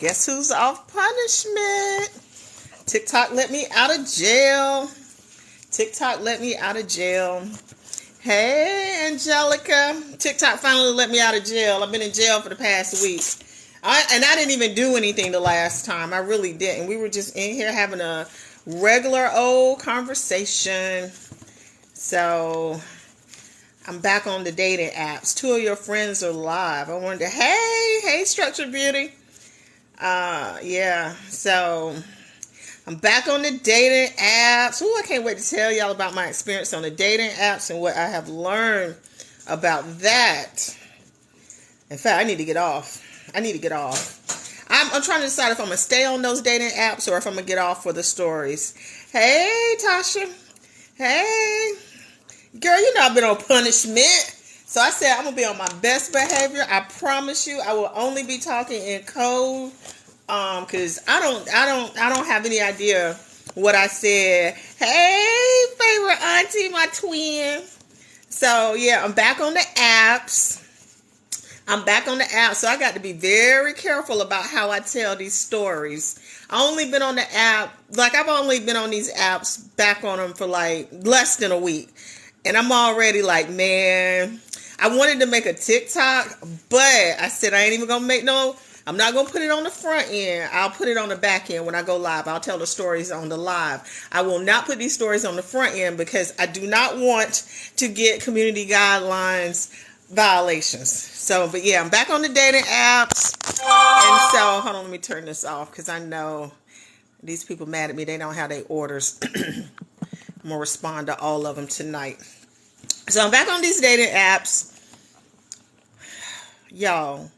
Guess who's off punishment? TikTok let me out of jail. TikTok let me out of jail. Hey, Angelica. TikTok finally let me out of jail. I've been in jail for the past week. I didn't even do anything the last time. I really didn't. We were just in here having a regular old conversation. So I'm back on the dating apps. 2 of your friends are live. I wonder, hey, Structured Beauty. Yeah, so I'm back on the dating apps. Ooh, I can't wait to tell y'all about my experience on the dating apps and what I have learned about that. In fact, I need to get off. I'm trying to decide if I'm going to stay on those dating apps or if I'm going to get off for the stories. Hey, Tasha. Hey. Girl, you know I've been on punishment. So I said I'm going to be on my best behavior. I promise you I will only be talking in code. Cause I don't have any idea what I said. Hey, favorite auntie, my twin. So yeah, I'm back on the apps. So I got to be very careful about how I tell these stories. I've only been on these apps back on them for like less than a week. And I'm already like, man, I wanted to make a TikTok, but I said I ain't even gonna I'm not going to put it on the front end. I'll put it on the back end when I go live. I'll tell the stories on the live. I will not put these stories on the front end because I do not want to get community guidelines violations. So, but yeah, I'm back on the dating apps. And so, hold on, let me turn this off because I know these people mad at me. They don't have their orders. I'm going to respond to all of them tonight. So, I'm back on these dating apps. Y'all.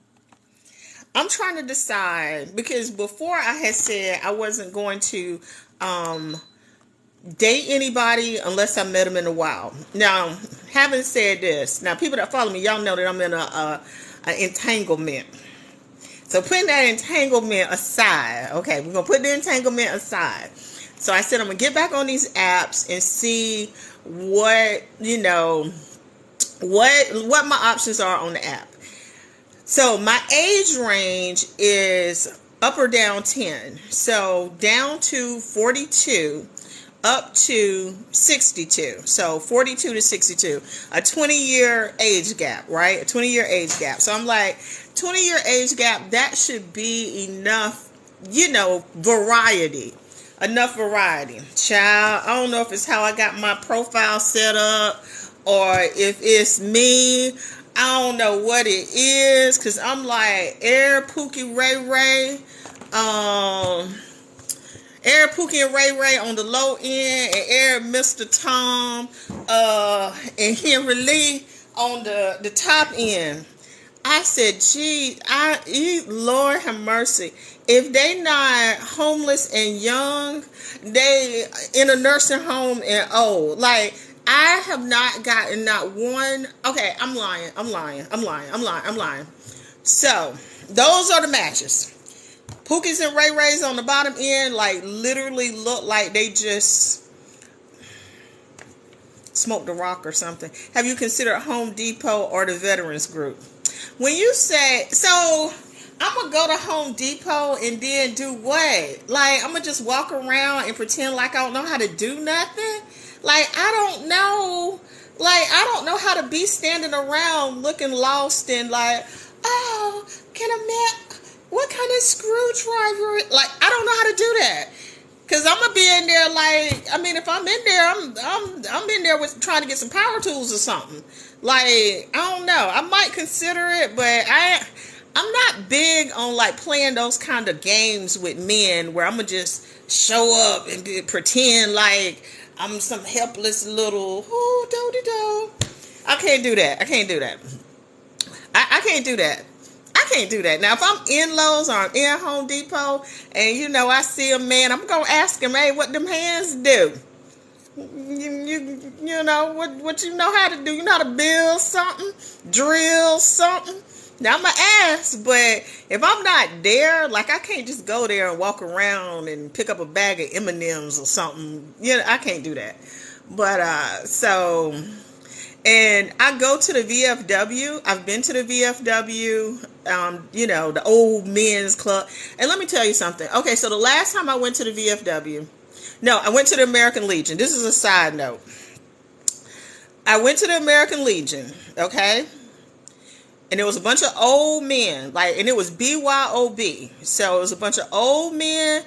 I'm trying to decide because before I had said I wasn't going to date anybody unless I met them in the wild. Now, having said this, now people that follow me, y'all know that I'm in an entanglement. So putting that entanglement aside, okay, we're going to put the entanglement aside. So I said I'm going to get back on these apps and see what my options are on the app. So my age range is up or down 10. So down to 42, up to 62. So 42 to 62. A 20-year age gap, right? A 20-year age gap. So I'm like, 20-year age gap, that should be enough, variety. Enough variety. Child, I don't know if it's how I got my profile set up or if it's me. I don't know what it is, because I'm like Air Pookie Ray on the low end, and Air Mr. Tom and Henry Lee on the top end. I said, gee, Lord have mercy. If they not homeless and young, they in a nursing home and old. Like, I have not gotten not one. Okay, I'm lying. So, those are the matches. Pookies and Ray Rays on the bottom end, like, literally look like they just smoked a rock or something. Have you considered Home Depot or the Veterans Group? When you say, so, I'm going to go to Home Depot and then do what? Like, I'm going to just walk around and pretend like I don't know how to do nothing? Like, I don't know how to be standing around looking lost and like, oh, what kind of screwdriver? Like, I don't know how to do that. Cause I'm gonna be in there like, I mean, if I'm in there, I'm in there with trying to get some power tools or something. Like, I don't know. I might consider it, but I'm not big on like playing those kind of games with men where I'm gonna just show up and pretend like I'm some helpless little do-de-do. I can't do that. I can't do that. Now, if I'm in Lowe's or I'm in Home Depot and, I see a man, I'm going to ask him, hey, what them hands do? You know, what you know how to do? You know how to build something? Drill something? Now, I'm going to ask, but if I'm not there, like, I can't just go there and walk around and pick up a bag of M&Ms or something. I can't do that. But, so, And I go to the VFW. I've been to the VFW, the old men's club. And let me tell you something. Okay, so the last time I went to the VFW, no, I went to the American Legion. This is a side note. I went to the American Legion, okay? And it was a bunch of old men, and it was BYOB. So it was a bunch of old men.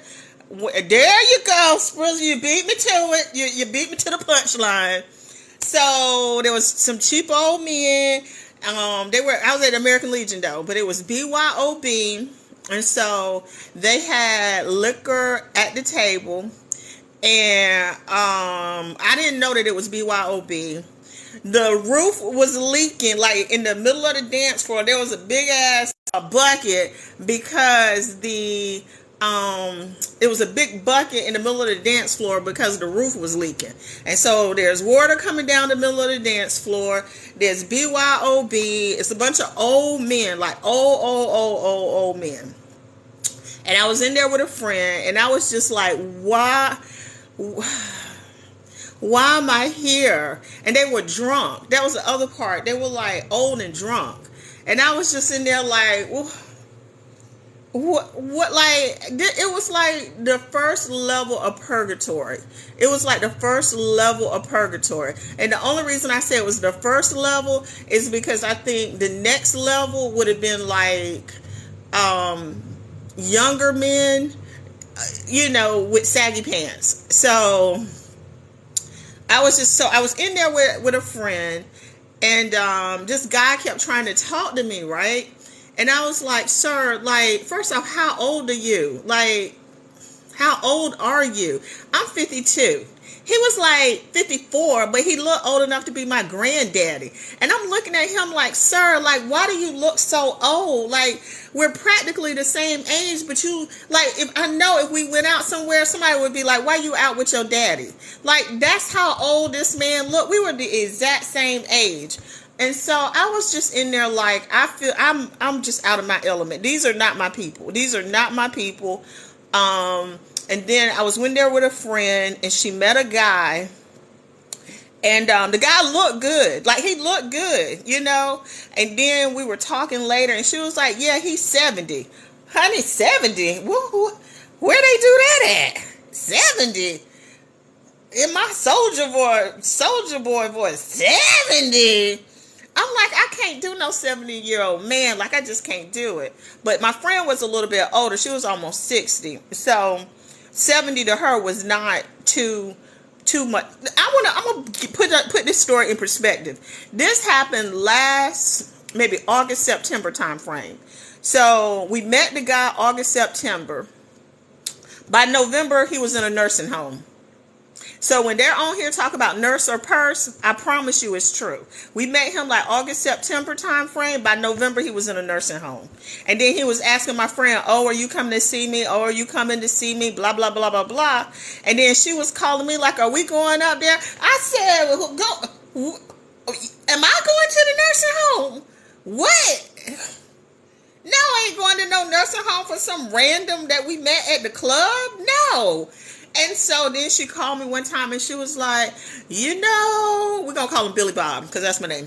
There you go, Spruce. You beat me to it. You beat me to the punchline. So there was some cheap old men. I was at the American Legion though, but it was BYOB. And so they had liquor at the table. And I didn't know that it was BYOB. The roof was leaking, in the middle of the dance floor. There was a big ass bucket because it was a big bucket in the middle of the dance floor because the roof was leaking. And so there's water coming down the middle of the dance floor. There's BYOB. It's a bunch of old men, old men. And I was in there with a friend, and I was just like, why am I here? And they were drunk. That was the other part. They were old and drunk. And I was just in there it was the first level of purgatory. It was the first level of purgatory. And the only reason I say it was the first level is because I think the next level would have been younger men, with saggy pants. So I was in there with a friend, and this guy kept trying to talk to me, right? And I was like, sir, first off, how old are you? How old are you? I'm 52. He was 54, but he looked old enough to be my granddaddy. And I'm looking at him sir, why do you look so old? We're practically the same age, but you, if we went out somewhere, somebody would be like, why you out with your daddy? That's how old this man looked. We were the exact same age. And so I was just in there I feel I'm just out of my element. These are not my people. And then I was in there with a friend, and she met a guy, and the guy looked good. He looked good, And then we were talking later, and she was like, yeah, he's 70. Honey, 70? Where they do that at? 70? In my soldier boy voice, 70? I'm I can't do no 70-year-old man. I just can't do it. But my friend was a little bit older. She was almost 60. So 70 to her was not too much. I'm gonna put this story in perspective. This happened maybe August, September time frame. So we met the guy August, September. By November, he was in a nursing home. So when they're on here talking about nurse or purse, I promise you it's true. We met him August, September time frame. By November, he was in a nursing home. And then he was asking my friend, oh, are you coming to see me? Oh, are you coming to see me? Blah, blah, blah, blah, blah. And then she was calling me are we going up there? I said, am I going to the nursing home? What? No, I ain't going to no nursing home for some random that we met at the club. No. And so then she called me one time, and she was like, we're going to call him Billy Bob because that's my name.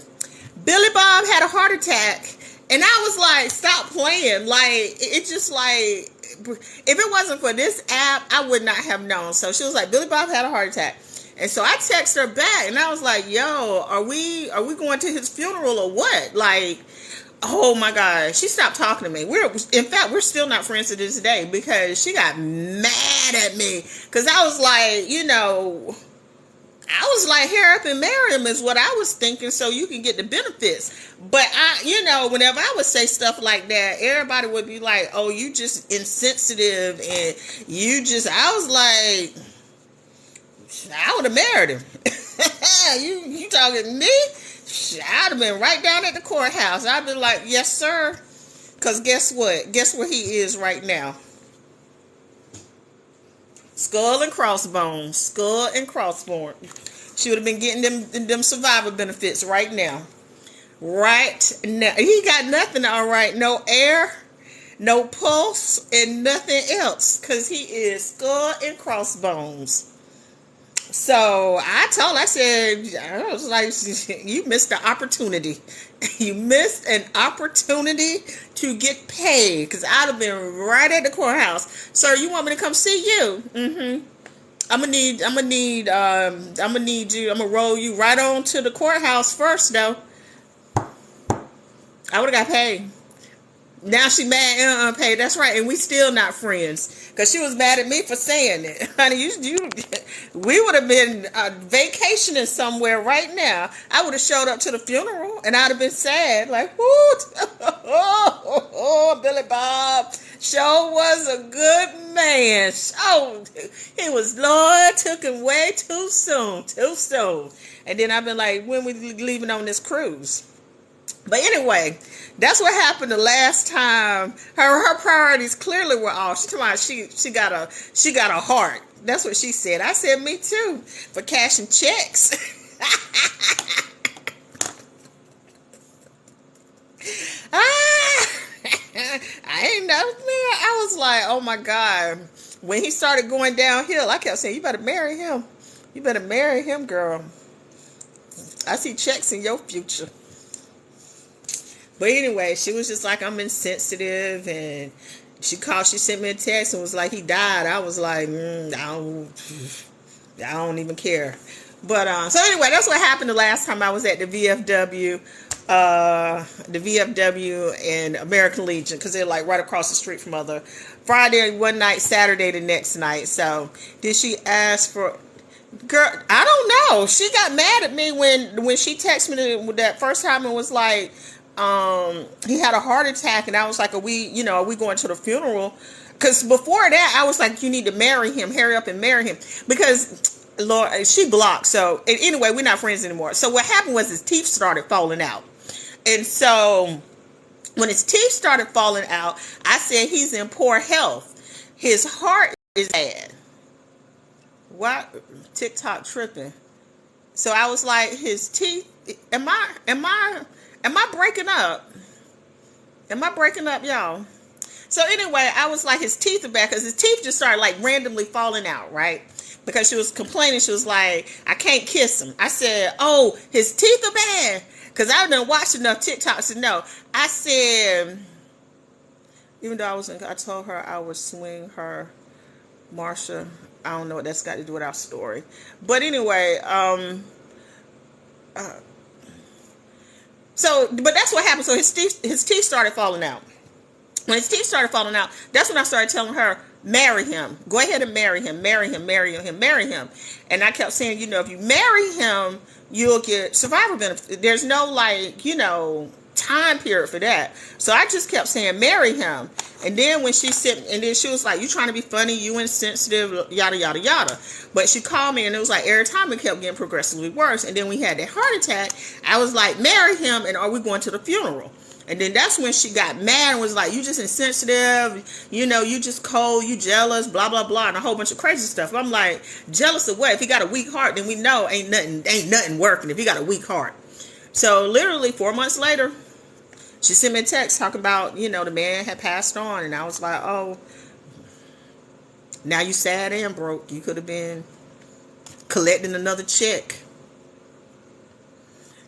Billy Bob had a heart attack. And I was like, stop playing. It just if it wasn't for this app, I would not have known. So she was like, Billy Bob had a heart attack. And so I texted her back, and I was like, yo, are we going to his funeral or what? Oh my God, she stopped talking to me. We're still not friends to this day because she got mad at me. Because I was hurry up and marry him is what I was thinking so you can get the benefits. But whenever I would say stuff like that, everybody would be like, oh, you just insensitive. And I was like, I would have married him. You talking to me? I'd have been right down at the courthouse. I'd be like, yes, sir. Because guess what? Guess where he is right now? Skull and crossbones. Skull and crossbones. She would have been getting them survivor benefits right now. Right now. He got nothing, all right. No air, no pulse, and nothing else. Because he is skull and crossbones. So I said, I was like, you missed the opportunity. You missed an opportunity to get paid because I'd have been right at the courthouse. Sir, you want me to come see you? Mm-hmm. I'm gonna need you. I'm gonna roll you right on to the courthouse first, though. I would have got paid. Now she mad and unpaid. That's right, and we still not friends because she was mad at me for saying it. Honey, we would have been vacationing somewhere right now. I would have showed up to the funeral, and I'd have been sad, like, whoo, Billy Bob. Sure was a good man. So he was, Lord, took him way too soon, too soon. And then I've been like, when we leaving on this cruise? But anyway, that's what happened the last time. Her priorities clearly were off. She told me she got a heart. That's what she said. I said, me too, for cashing checks. I ain't know, man. I was like, oh my God. When he started going downhill, I kept saying, you better marry him. You better marry him, girl. I see checks in your future. But anyway, she was just like, I'm insensitive, and she sent me a text and was like, he died. I was like, I don't even care. But so anyway, that's what happened the last time I was at the VFW and American Legion, because they're like right across the street from other. Friday one night, Saturday the next night. So did she ask for? Girl, I don't know. She got mad at me when she texted me that first time and was like, he had a heart attack, and I was like, are we going to the funeral? Because before that, I was like, you need to marry him, hurry up and marry him, because Lord, she blocked. So and anyway, we're not friends anymore. So what happened was his teeth started falling out, and so when his teeth started falling out, I said he's in poor health. His heart is bad. Why TikTok tripping? So I was like, his teeth. Am I breaking up? Am I breaking up, y'all? So anyway, I was like, his teeth are bad, because his teeth just started like randomly falling out, right? Because she was complaining. She was like, I can't kiss him. I said, oh, his teeth are bad. Because I've done watched enough TikToks to know. I said, even though I told her I would swing her, Marsha. I don't know what that's got to do with our story. But anyway, but that's what happened. So his teeth started falling out. When his teeth started falling out, that's when I started telling her, marry him. Go ahead and marry him. Marry him. Marry him. Marry him. And I kept saying, if you marry him, you'll get survivor benefits. There's no time period for that. So I just kept saying, marry him. And then when she was like, you trying to be funny, you insensitive, yada, yada, yada. But she called me, and it was like every time it kept getting progressively worse. And then we had that heart attack. I was like, marry him, and are we going to the funeral? And then that's when she got mad and was like, you just insensitive, you just cold, you jealous, blah, blah, blah, and a whole bunch of crazy stuff. I'm like, jealous of what? If he got a weak heart, then we know ain't nothing working if he got a weak heart. So literally 4 months later, she sent me a text talking about, the man had passed on. And I was like, oh, now you sad and broke. You could have been collecting another check.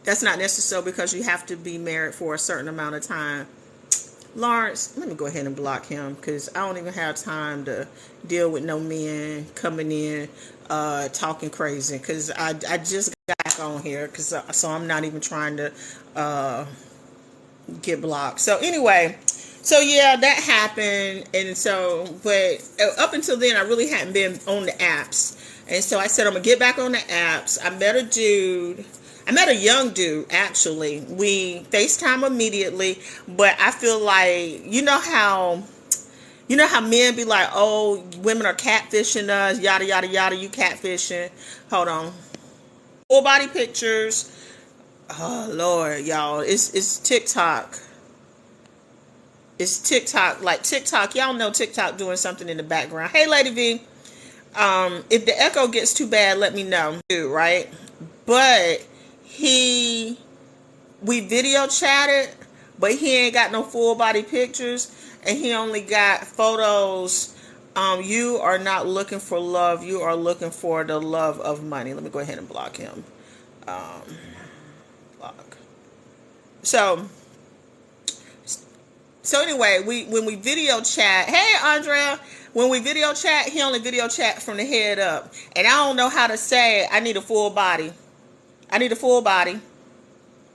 That's not necessary, because you have to be married for a certain amount of time. Lawrence, let me go ahead and block him, because I don't even have time to deal with no men coming in talking crazy, because I just got back on here, so I'm not even trying to get blocked. So anyway, so yeah, that happened. And so, but up until then, I really hadn't been on the apps. And so I said, I'm gonna get back on the apps. I met a young dude, actually. We FaceTime immediately, but I feel like, you know how men be like, oh, women are catfishing us, yada, yada, yada, you catfishing. Hold on. Full body pictures. Oh, Lord, y'all. It's TikTok. It's TikTok. Like TikTok, y'all know TikTok doing something in the background. Hey, Lady V. If the echo gets too bad, let me know. Right? But we video chatted, but he ain't got no full body pictures, and he only got photos You are not looking for love. You are looking for the love of money. Let me go ahead and block him. Block. So anyway, when we video chat, hey Andrea, when we video chat, he only video chat from the head up, and I don't know how to say I need a full body. I need a full body.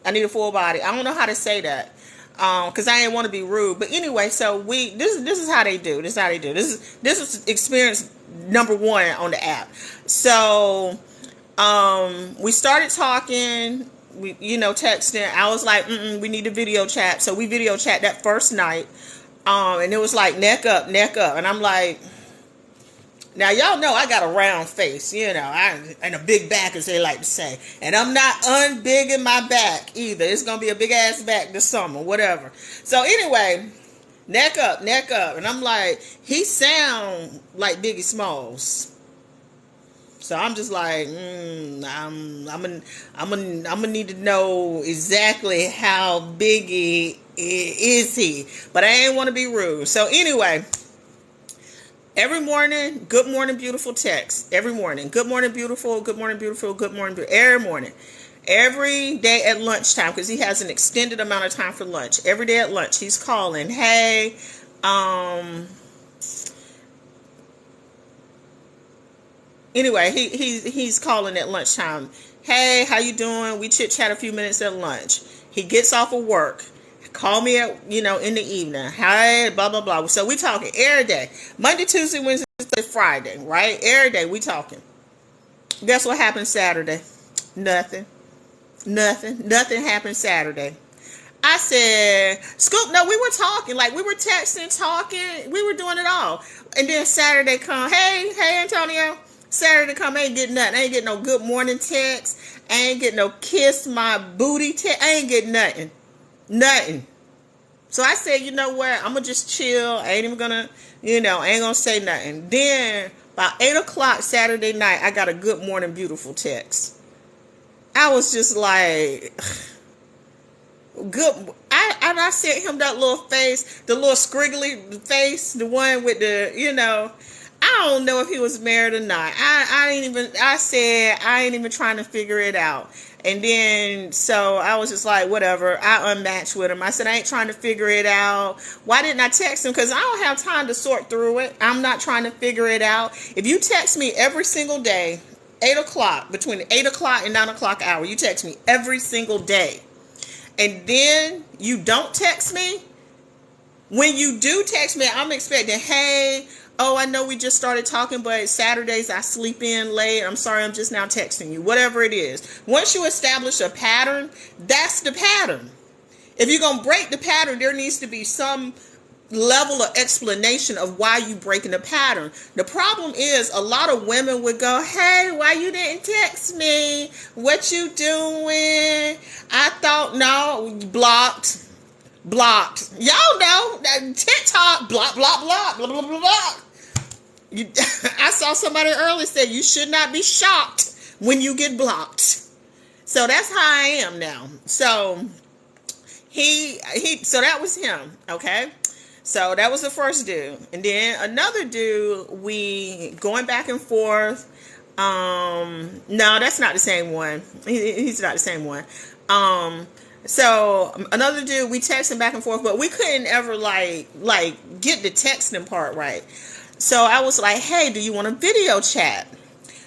I need a full body. I don't know how to say that. Because I didn't want to be rude, but anyway, so this is how they do. This is how they do. This is experience number 1 on the app. So we started talking, we texting. I was like, we need a video chat. So we video chat that first night, and it was like neck up, and I'm like, now y'all know I got a round face, and a big back, as they like to say. And I'm not unbigging my back either. It's gonna be a big ass back this summer, whatever. So anyway, neck up, and I'm like, he sound like Biggie Smalls. So I'm just like, I'm gonna need to know exactly how Biggie is he. But I ain't want to be rude. So anyway. Every morning, good morning, beautiful text. Every morning, good morning, beautiful, good morning, beautiful, good morning, beautiful. Every morning. Every day at lunchtime, because he has an extended amount of time for lunch. Every day at lunch, he's calling, hey, anyway, he's calling at lunchtime. Hey, how you doing? We chit-chat a few minutes at lunch. He gets off of work. Call me at, in the evening. Hi, blah, blah, blah. So we talking every day. Monday, Tuesday, Wednesday, Friday, right? Every day we talking. Guess what happened Saturday? Nothing happened Saturday. I said, Scoop, no, we were talking. Like, we were texting, talking. We were doing it all. And then Saturday come, hey, Antonio. Saturday come, I ain't getting nothing. I ain't getting no good morning text. I ain't getting no kiss my booty text. I ain't getting nothing. Nothing. So I said, you know what? I'm going to just chill. I ain't even going to, I ain't going to say nothing. Then, about 8 o'clock Saturday night, I got a good morning, beautiful text. I was just like, good. I sent him that little face, the little scriggly face, the one with the, I don't know if he was married or not. I said, I ain't even trying to figure it out. And then, so I was just like, whatever. I unmatched with him. I said, I ain't trying to figure it out. Why didn't I text him? Because I don't have time to sort through it. I'm not trying to figure it out. If you text me every single day, 8 o'clock, between the 8 o'clock and 9 o'clock hour, you text me every single day. And then you don't text me. When you do text me, I'm expecting, hey, oh, I know we just started talking, but Saturdays I sleep in late. I'm sorry, I'm just now texting you. Whatever it is. Once you establish a pattern, that's the pattern. If you're going to break the pattern, there needs to be some level of explanation of why you breaking the pattern. The problem is a lot of women would go, hey, why you didn't text me? What you doing? I thought, no, blocked. Y'all know that TikTok, block, blah, blah, blah. I saw somebody earlier say you should not be shocked when you get blocked. So that's how I am now. So so that was him. Okay. So that was the first dude. And then another dude, we going back and forth. No, that's not the same one. He's not the same one. So another dude, we texting back and forth, but we couldn't ever like get the texting part right. So I was like, hey, do you want a video chat?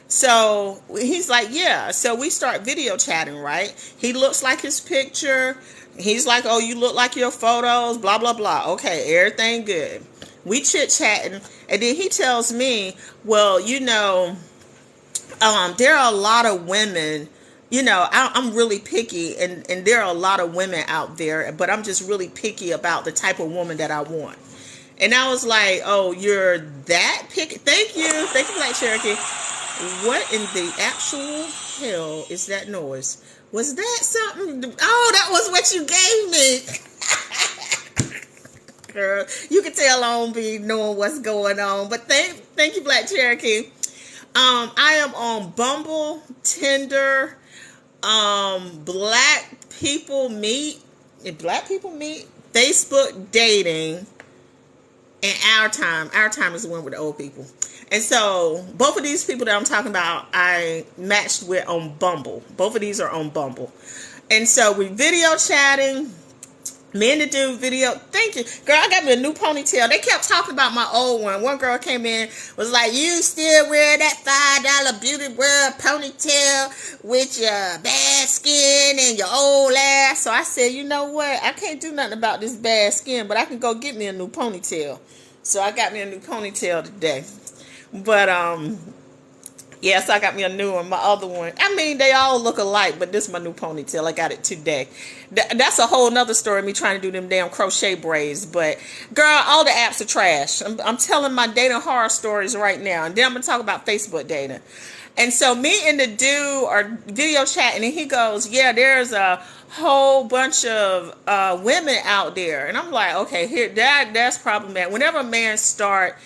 So he's like, yeah. So we start video chatting, right? He looks like his picture. He's like, oh, you look like your photos, blah, blah, blah. Okay, everything good. We chit-chatting. And then he tells me, well, there are a lot of women, I'm really picky. And there are a lot of women out there, but I'm just really picky about the type of woman that I want. And I was like, oh, you're that picky? Thank you, Black Cherokee. What in the actual hell is that noise? Was that something? Oh, that was what you gave me. Girl, you can tell I don't be knowing what's going on. But thank you, Black Cherokee. I am on Bumble, Tinder, Black People Meet, Facebook Dating, And our time is the one with the old people. And so both of these people that I'm talking about, I matched with on Bumble. Both of these are on Bumble. And so we video chatting. Me and the dude video. Thank you. Girl, I got me a new ponytail. They kept talking about my old one. One girl came in, was like, you still wear that $5 Beauty World ponytail with your bad skin and your old ass. So I said, you know what? I can't do nothing about this bad skin, but I can go get me a new ponytail. So I got me a new ponytail today. But, yeah, so I got me a new one. My other one, I mean, they all look alike, but this is my new ponytail. I got it today. That's a whole nother story, me trying to do them damn crochet braids. But, girl, all the apps are trash. I'm telling my dating horror stories right now. And then I'm going to talk about Facebook dating. And so me and the dude are video chatting, and he goes, yeah, there's a whole bunch of women out there. And I'm like, okay, here that's problematic. Whenever a man start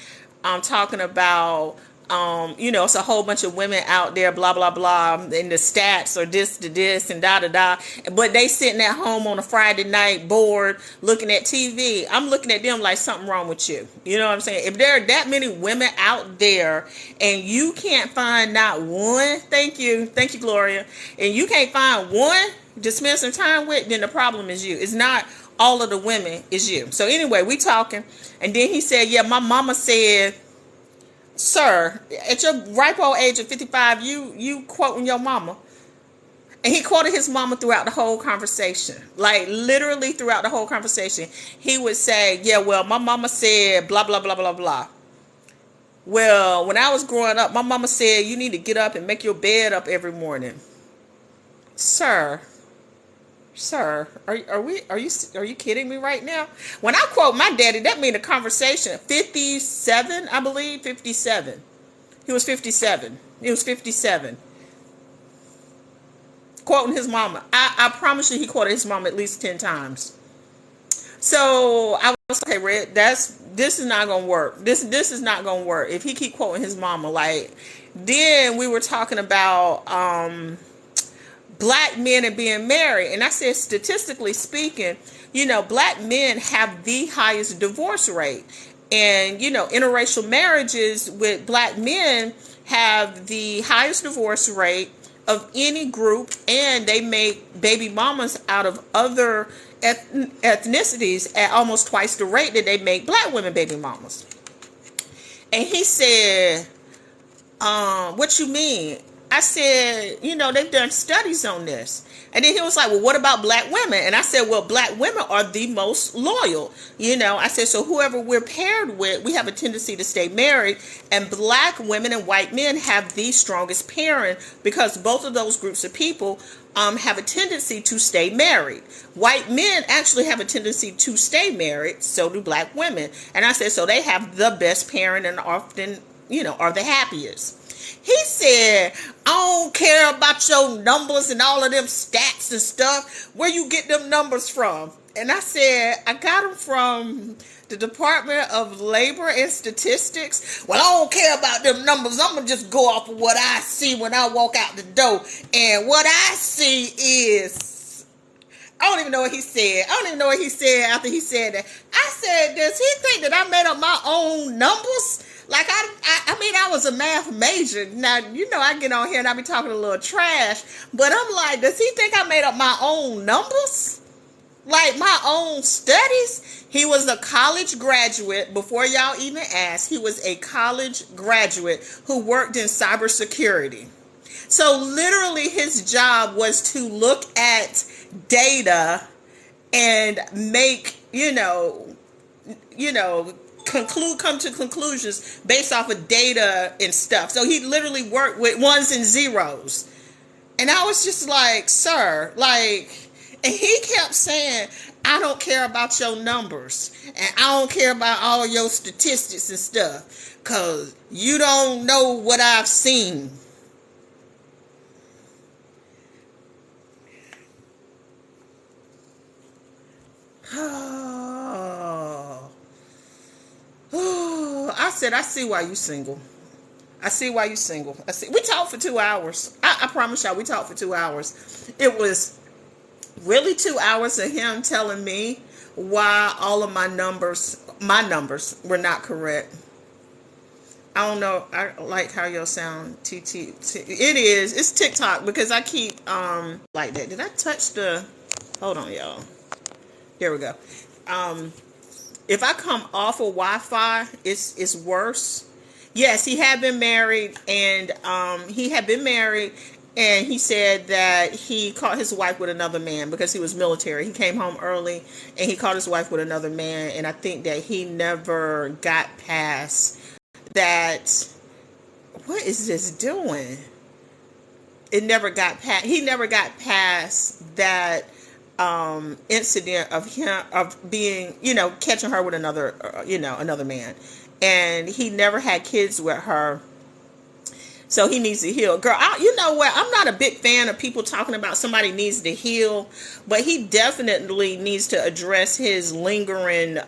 talking about... it's a whole bunch of women out there, blah, blah, blah, and the stats are this to this and da, da, da. But they sitting at home on a Friday night bored looking at TV. I'm looking at them like something wrong with you. You know what I'm saying? If there are that many women out there and you can't find not one, thank you, Gloria, and you can't find one to spend some time with, then the problem is you. It's not all of the women, it's you. So anyway, we talking, and then he said, yeah, my mama said, sir, at your ripe old age of 55, you quoting your mama. And he quoted his mama throughout the whole conversation. Like, literally throughout the whole conversation. He would say, yeah, well, my mama said blah, blah, blah, blah, blah. Well, when I was growing up, my mama said you need to get up and make your bed up every morning. Sir, are you kidding me right now? When I quote my daddy, that means a conversation. 57, I believe, 57. He was 57. Quoting his mama. I promise you he quoted his mama at least 10 times. So I was okay, Red, this is not gonna work. This is not gonna work. If he keep quoting his mama, like, then we were talking about black men and being married. And I said, statistically speaking, black men have the highest divorce rate. And, interracial marriages with black men have the highest divorce rate of any group. And they make baby mamas out of other ethnicities at almost twice the rate that they make black women baby mamas. And he said, what you mean? I said, they've done studies on this. And then he was like, well, what about black women? And I said, well, black women are the most loyal. I said, so whoever we're paired with, we have a tendency to stay married. And black women and white men have the strongest pairing because both of those groups of people have a tendency to stay married. White men actually have a tendency to stay married. So do black women. And I said, so they have the best pairing and often, are the happiest. He said, I don't care about your numbers and all of them stats and stuff. Where you get them numbers from? And I said, I got them from the Department of Labor and Statistics. Well, I don't care about them numbers. I'm going to just go off of what I see when I walk out the door. And what I see is, I don't even know what he said. I don't even know what he said after he said that. I said, does he think that I made up my own numbers? Like, I was a math major. Now, I get on here and I be talking a little trash. But I'm like, does he think I made up my own numbers? Like, my own studies? He was a college graduate. Before y'all even ask, he was a college graduate who worked in cybersecurity. So, literally, his job was to look at data and make, come to conclusions based off of data and stuff. So he literally worked with ones and zeros. And I was just like, sir, and he kept saying, I don't care about your numbers. And I don't care about all your statistics and stuff. Because you don't know what I've seen. I said, I see why you single. We talked for 2 hours. I promise y'all, we talked for 2 hours. It was really 2 hours of him telling me why all of my numbers My numbers were not correct. I don't know. I like how your sound It is. It's TikTok because I keep like that. Did I touch the? Hold on, y'all. There we go. Um, if I come off of Wi-Fi, it's worse. Yes, he had been married, and he said that he caught his wife with another man because he was military. He came home early, and he caught his wife with another man, and I think that he never got past that. What is this doing? It never got past. He never got past that incident of him of being, catching her with another, another man, and he never had kids with her. So he needs to heal. Girl, you know what? I'm not a big fan of people talking about somebody needs to heal, but he definitely needs to address his lingering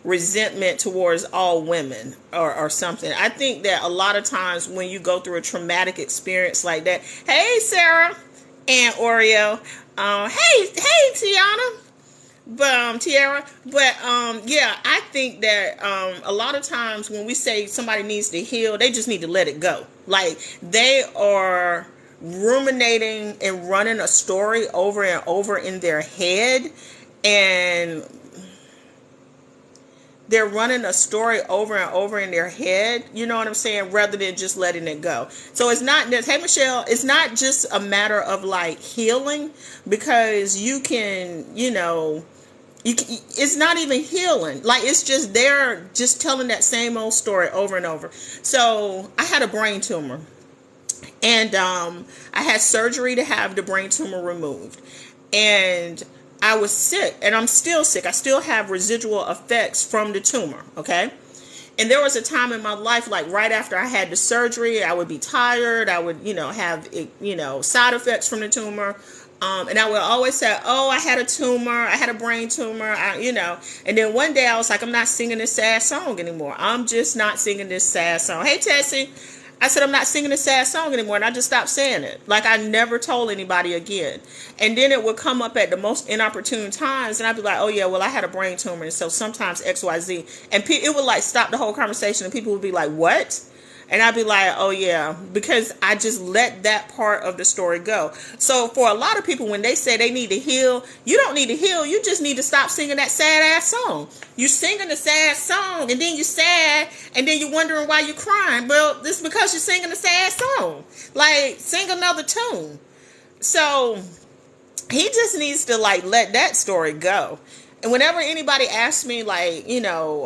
resentment towards all women or something. I think that a lot of times when you go through a traumatic experience like that, hey, Sarah and Oreo, hey, Tiana. But Tiara, yeah, I think that a lot of times when we say somebody needs to heal, they just need to let it go. Like they are ruminating and running a story over and over in their head, and they're running a story over and over in their head, you know what I'm saying, rather than just letting it go. So it's not, hey Michelle, it's not just a matter of like healing, because you can, it's not even healing. Like it's just they're just telling that same old story over and over. So I had a brain tumor, and I had surgery to have the brain tumor removed, and I was sick, and I'm still sick. I still have residual effects from the tumor. Okay. And there was a time in my life, like right after I had the surgery, I would be tired. I would, have, side effects from the tumor. And I would always say, oh, I had a tumor. I had a brain tumor, And then one day I was like, I'm not singing this sad song anymore. I'm just not singing this sad song. Hey, Tessie. I said, I'm not singing this sad song anymore. And I just stopped saying it. Like I never told anybody again. And then it would come up at the most inopportune times. And I'd be like, oh, yeah, well, I had a brain tumor. And so sometimes XYZ. And it would like stop the whole conversation. And people would be like, what? And I'd be like, oh, yeah, because I just let that part of the story go. So for a lot of people, when they say they need to heal, you don't need to heal. You just need to stop singing that sad ass song. You singing the sad song and then you're sad and then you're wondering why you're crying. Well, this is because you're singing a sad song. Like, sing another tune. So he just needs to like let that story go. And whenever anybody asks me, like,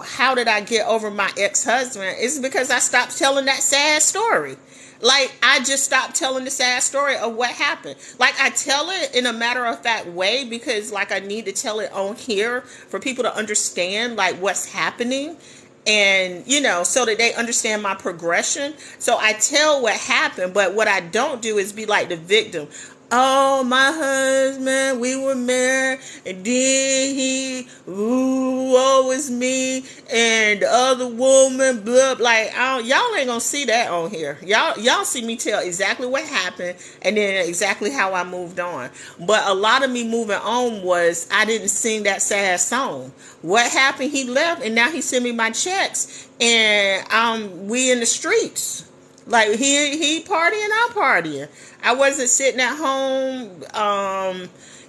how did I get over my ex-husband? It's because I stopped telling that sad story. Like, I just stopped telling the sad story of what happened. Like, I tell it in a matter-of-fact way because, like, I need to tell it on here for people to understand, like, what's happening. And, so that they understand my progression. So I tell what happened, but what I don't do is be like the victim. Oh, my husband, we were married, and then woe is me, and the other woman, blah, like, y'all ain't gonna see that on here. Y'all see me tell exactly what happened, and then exactly how I moved on. But a lot of me moving on was, I didn't sing that sad song. What happened? He left, and now he sent me my checks, and we in the streets. Like, he partying, I'm partying. I wasn't sitting at home.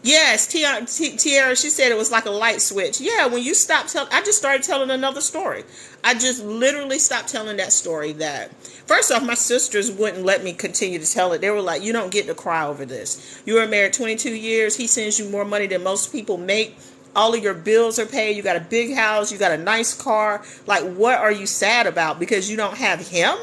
Yes, Tiara, she said it was like a light switch. Yeah, when you stop telling, I just started telling another story. I just literally stopped telling that story. That, first off, my sisters wouldn't let me continue to tell it. They were like, you don't get to cry over this. You were married 22 years. He sends you more money than most people make. All of your bills are paid. You got a big house. You got a nice car. Like, what are you sad about? Because you don't have him?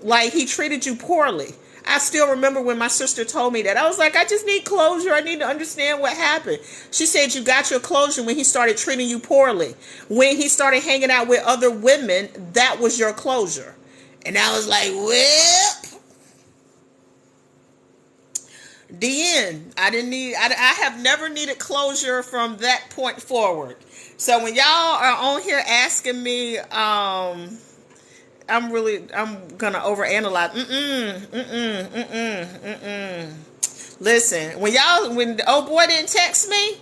Like, he treated you poorly. I still remember when my sister told me that. I was like, I just need closure. I need to understand what happened. She said, you got your closure when he started treating you poorly. When he started hanging out with other women, that was your closure. And I was like, well, the end. I have never needed closure from that point forward. So when y'all are on here asking me, I'm gonna overanalyze. Listen, when the old boy didn't text me,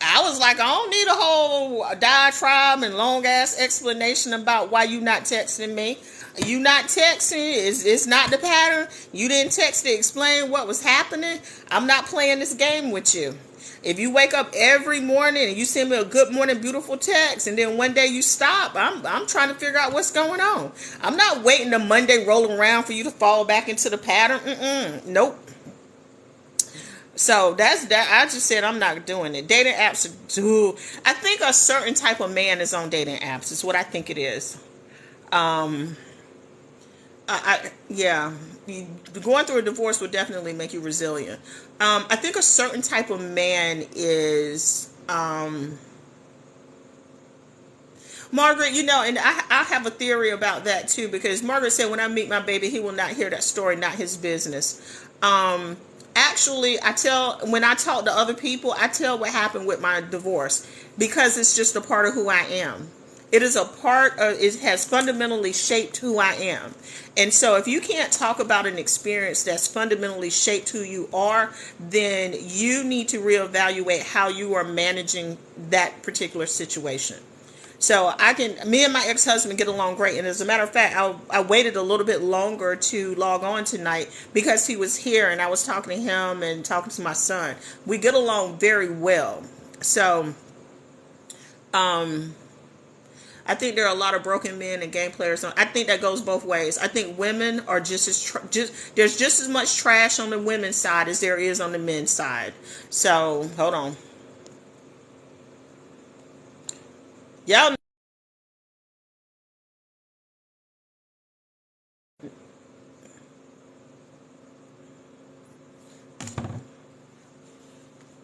I was like, I don't need a whole diatribe and long ass explanation about why you not texting me. You not texting, it's not the pattern. You didn't text to explain what was happening. I'm not playing this game with you. If you wake up every morning and you send me a good morning beautiful text and then one day you stop, I'm trying to figure out what's going on. I'm not waiting the Monday rolling around for you to fall back into the pattern. Nope. So that's that. I just said I'm not doing it. Dating apps do. I think a certain type of man is on dating apps. Is what I think it is. Yeah, going through a divorce would definitely make you resilient. I think a certain type of man is Margaret. And I have a theory about that too, because Margaret said when I meet my baby, he will not hear that story, not his business. Actually, when I talk to other people, I tell what happened with my divorce because it's just a part of who I am. It is a part of, it has fundamentally shaped who I am. And so if you can't talk about an experience that's fundamentally shaped who you are, then you need to reevaluate how you are managing that particular situation. So me and my ex-husband get along great. And as a matter of fact, I waited a little bit longer to log on tonight because he was here and I was talking to him and talking to my son. We get along very well. So, I think there are a lot of broken men and game players. I think that goes both ways. I think women are there's just as much trash on the women's side as there is on the men's side. So, hold on. Y'all.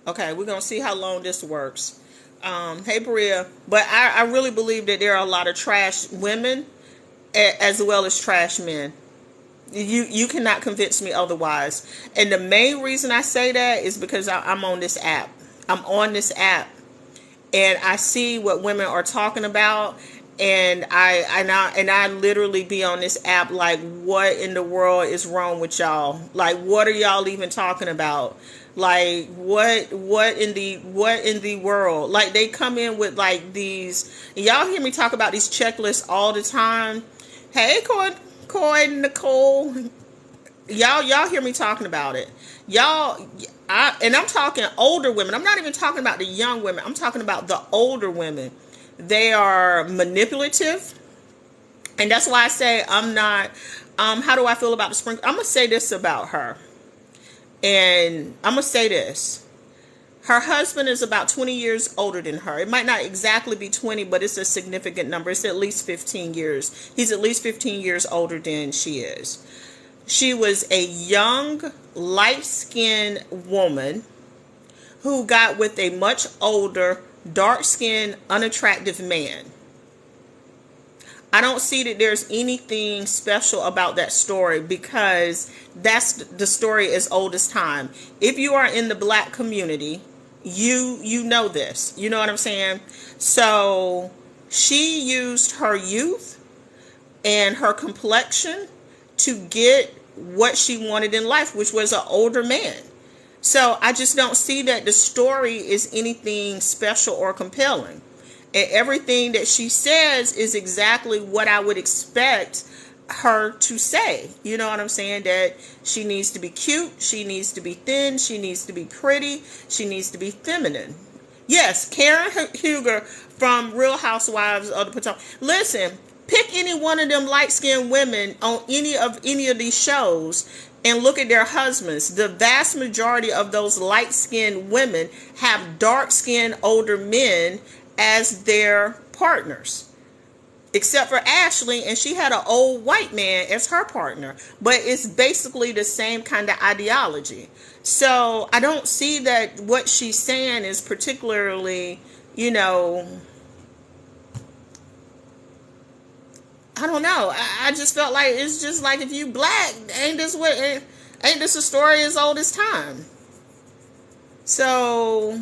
Okay, we're going to see how long this works. Hey, Bria. But I really believe that there are a lot of trash women as well as trash men. You cannot convince me otherwise. And the main reason I say that is because I'm on this app. I'm on this app. And I see what women are talking about. And I literally be on this app like, what in the world is wrong with y'all? Like, what are y'all even talking about? Like, what in the world? Like, they come in with like these. Y'all hear me talk about these checklists all the time. Hey, Coy, Nicole. Y'all hear me talking about it. I'm talking older women. I'm not even talking about the young women. I'm talking about the older women. They are manipulative. And that's why I say I'm not, how do I feel about the spring? I'm going to say this about her. And I'm going to say this. Her husband is about 20 years older than her. It might not exactly be 20, but it's a significant number. It's at least 15 years. He's at least 15 years older than she is. She was a young, light-skinned woman who got with a much older, dark-skinned, unattractive man. I don't see that there's anything special about that story because that's the story as old as time. If you are in the black community, you know this. You know what I'm saying? So she used her youth and her complexion to get what she wanted in life, which was an older man. So I just don't see that the story is anything special or compelling. And everything that she says is exactly what I would expect her to say. You know what I'm saying? That she needs to be cute, she needs to be thin, she needs to be pretty, she needs to be feminine. Yes, Karen Huger from Real Housewives of the Potomac. Listen, pick any one of them light-skinned women on any of these shows and look at their husbands. The vast majority of those light-skinned women have dark-skinned older men as their partners. Except for Ashley, and she had an old white man as her partner. But it's basically the same kind of ideology. So I don't see that what she's saying is particularly, I don't know. I just felt like it's just like if you black, ain't this a story as old as time? So,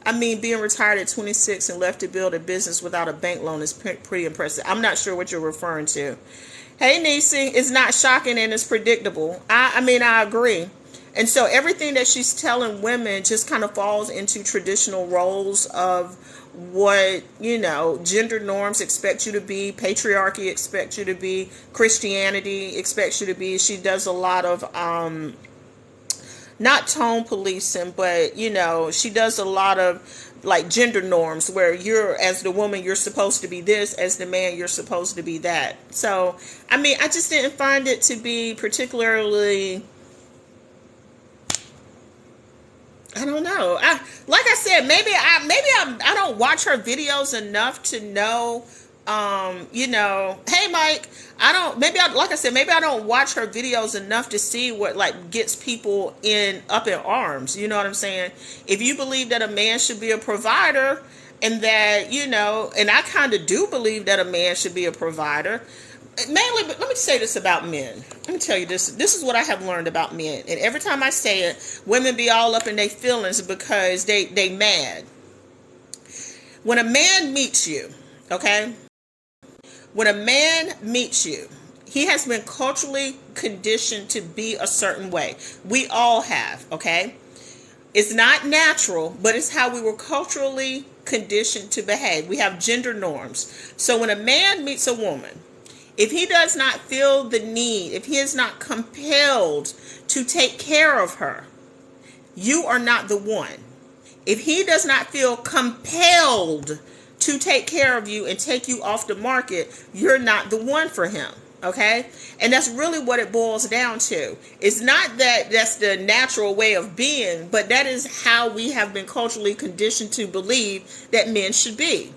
I mean, being retired at 26 and left to build a business without a bank loan is pretty impressive. I'm not sure what you're referring to. Hey, Nisi, it's not shocking and it's predictable. I mean, I agree. And so everything that she's telling women just kind of falls into traditional roles of what, gender norms expect you to be, patriarchy expects you to be, Christianity expects you to be. She does a lot of not tone policing, but she does a lot of like gender norms where as the woman you're supposed to be this, as the man you're supposed to be that. So I mean, I just didn't find it to be particularly, I don't know. Like I said, maybe I don't watch her videos enough to know. Hey Mike, like I said, maybe I don't watch her videos enough to see what like gets people up in arms. You know what I'm saying? If you believe that a man should be a provider, and that and I kind of do believe that a man should be a provider. Mainly, but let me say this about men. Let me tell you this. This is what I have learned about men. And every time I say it, women be all up in their feelings because they mad. When a man meets you, okay? When a man meets you, he has been culturally conditioned to be a certain way. We all have, okay? It's not natural, but it's how we were culturally conditioned to behave. We have gender norms. So when a man meets a woman, if he does not feel the need, if he is not compelled to take care of her, you are not the one. If he does not feel compelled to take care of you and take you off the market, you're not the one for him. Okay? And that's really what it boils down to. It's not that that's the natural way of being, but that is how we have been culturally conditioned to believe that men should be.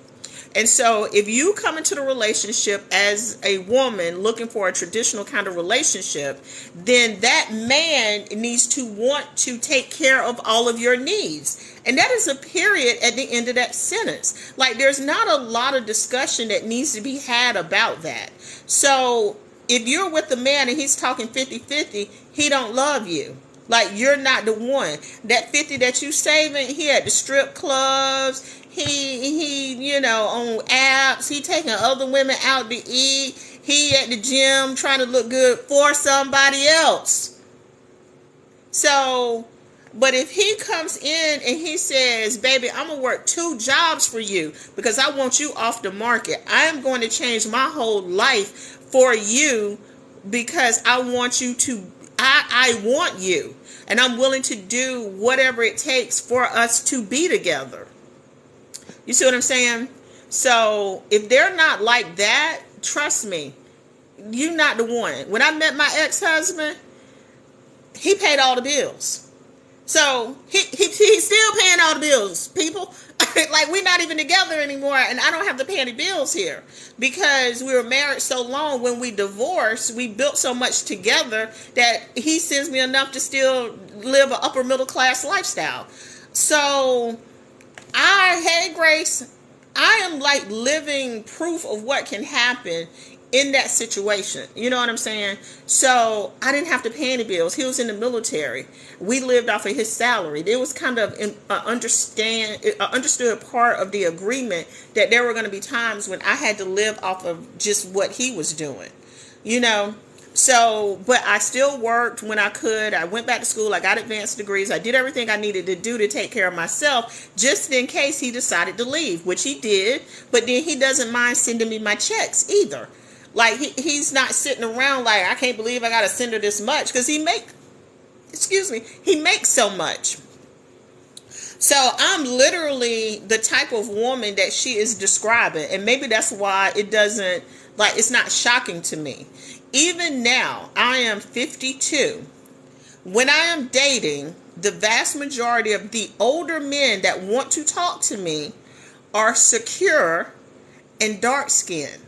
And so if you come into the relationship as a woman looking for a traditional kind of relationship, then that man needs to want to take care of all of your needs. And that is a period at the end of that sentence. Like, there's not a lot of discussion that needs to be had about that. So if you're with a man and he's talking 50-50, he don't love you. Like, you're not the one. That 50 that you saving, he at the strip clubs, he on apps, he taking other women out to eat, he at the gym trying to look good for somebody else. So, but if he comes in and he says, baby, I'm going to work 2 jobs for you because I want you off the market. I am going to change my whole life for you because I want you to, I want you. And I'm willing to do whatever it takes for us to be together. You see what I'm saying? So if they're not like that, trust me, you're not the one. When I met my ex-husband, he paid all the bills. So he's still paying all the bills, people. Like, we're not even together anymore, and I don't have to pay any bills here because we were married so long. When we divorced, we built so much together that he sends me enough to still live an upper middle class lifestyle. So hey Grace, I am like living proof of what can happen in that situation. You know what I'm saying? So I didn't have to pay any bills. He was in the military. We lived off of his salary. It was kind of understood part of the agreement that there were going to be times when I had to live off of just what he was doing, So, but I still worked when I could. I went back to school. I got advanced degrees. I did everything I needed to do to take care of myself, just in case he decided to leave, which he did. But then he doesn't mind sending me my checks either. Like, he's not sitting around like, I can't believe I got to send her this much, because he makes so much. So I'm literally the type of woman that she is describing. And maybe that's why it's not shocking to me. Even now, I am 52. When I am dating, the vast majority of the older men that want to talk to me are secure and dark-skinned.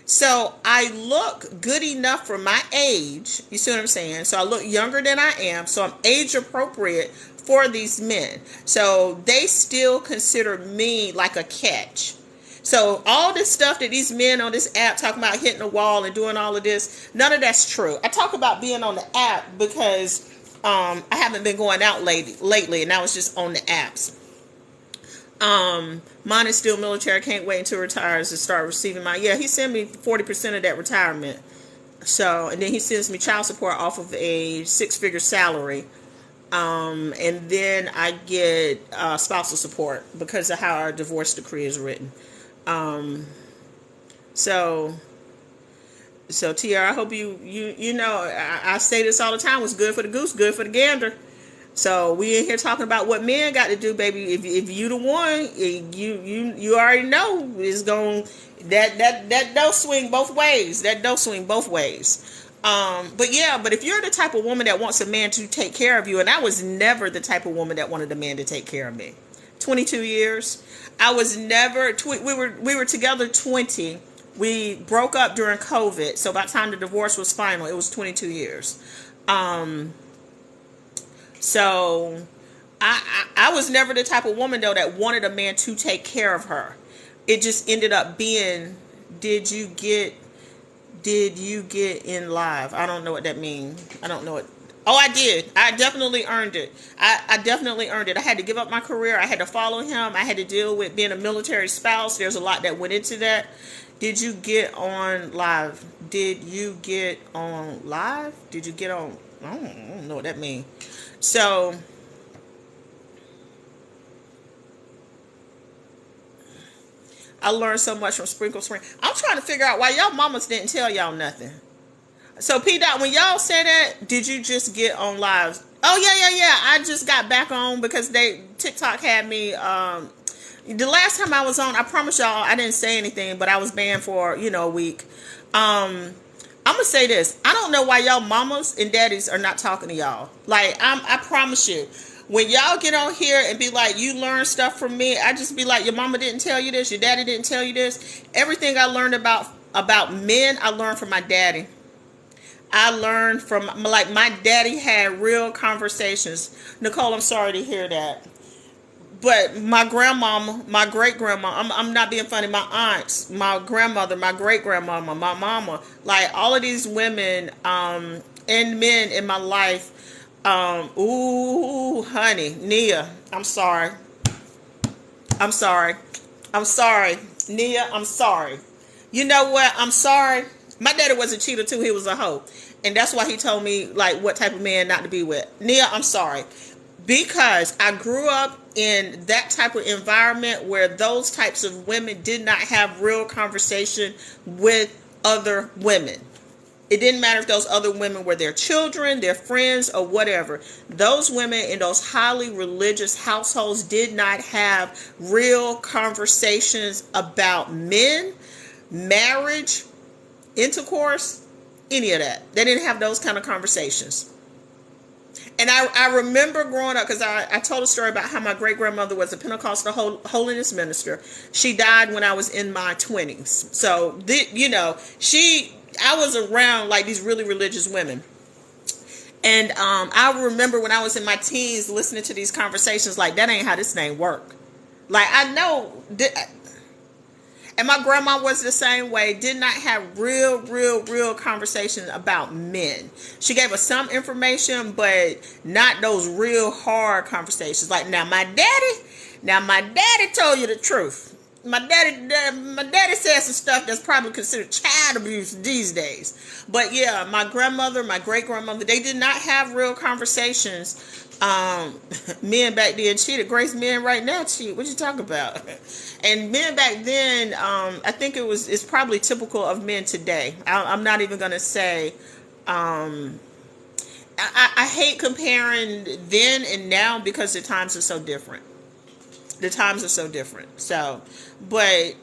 So I look good enough for my age. You see what I'm saying? So I look younger than I am. So I'm age appropriate for these men. So they still consider me like a catch. So all this stuff that these men on this app talking about hitting the wall and doing all of this, none of that's true. I talk about being on the app because I haven't been going out lately, and I was just on the apps. Mine is still military. I can't wait until retires to start receiving my. Yeah, he sent me 40% of that retirement. So, and then he sends me child support off of a six-figure salary. And then I get spousal support because of how our divorce decree is written. Um, so, so Tiara, I hope you know I say this all the time. What's good for the goose, good for the gander. So we in here talking about what men got to do, baby. If you the one, you already know it's going that don't swing both ways. That don't swing both ways. But yeah, but if you're the type of woman that wants a man to take care of you, and I was never the type of woman that wanted a man to take care of me. 22 years, I was never. We were together 20. We broke up during COVID, so by the time the divorce was final, it was 22 years. So I was never the type of woman though that wanted a man to take care of her. It just ended up being, did you get in live? I don't know what that means. I don't know it. Oh, I did. I definitely earned it. I definitely earned it. I had to give up my career. I had to follow him. I had to deal with being a military spouse. There's a lot that went into that. Did you get on live? Did you get on live? Did you get on? I don't know what that means. So, I learned so much from Sprinkle Spring. I'm trying to figure out why y'all mamas didn't tell y'all nothing. So, P. Dot, when y'all said that, did you just get on lives? Oh, yeah. I just got back on because TikTok had me. The last time I was on, I promise y'all, I didn't say anything, but I was banned for, a week. I'm gonna say this. I don't know why y'all mamas and daddies are not talking to y'all. Like, I promise you, when y'all get on here and be like, you learn stuff from me, I just be like, your mama didn't tell you this, your daddy didn't tell you this. Everything I learned about men, I learned from my daddy. I learned from, like, my daddy had real conversations. Nicole, I'm sorry to hear that. But my grandmama, my great grandma, I'm not being funny, my aunts, my grandmother, my great grandmama, my mama, like all of these women and men in my life. Ooh, honey, Nia, I'm sorry. I'm sorry. I'm sorry. Nia, I'm sorry. You know what? I'm sorry. My daddy was a cheater too. He was a hoe. And that's why he told me like what type of man not to be with. Nia, I'm sorry. Because I grew up in that type of environment where those types of women did not have real conversation with other women. It didn't matter if those other women were their children, their friends, or whatever. Those women in those highly religious households did not have real conversations about men, marriage, intercourse, any of that. They didn't have those kind of conversations. And I remember growing up, because I told a story about how my great-grandmother was a Pentecostal holiness minister. She died when I was in my 20s. So, I was around like these really religious women. And I remember when I was in my teens listening to these conversations like, that ain't how this thing work. Like, I know... And my grandma was the same way, did not have real conversations about men. She gave us some information, but not those real hard conversations. Like, now my daddy told you the truth. My daddy said some stuff that's probably considered child abuse these days. But yeah, my grandmother, my great grandmother, they did not have real conversations. Men back then cheated. Grace, men right now cheat. What you talking about? And men back then, I think it's probably typical of men today. I'm not even gonna say. I hate comparing then and now because the times are so different. So, but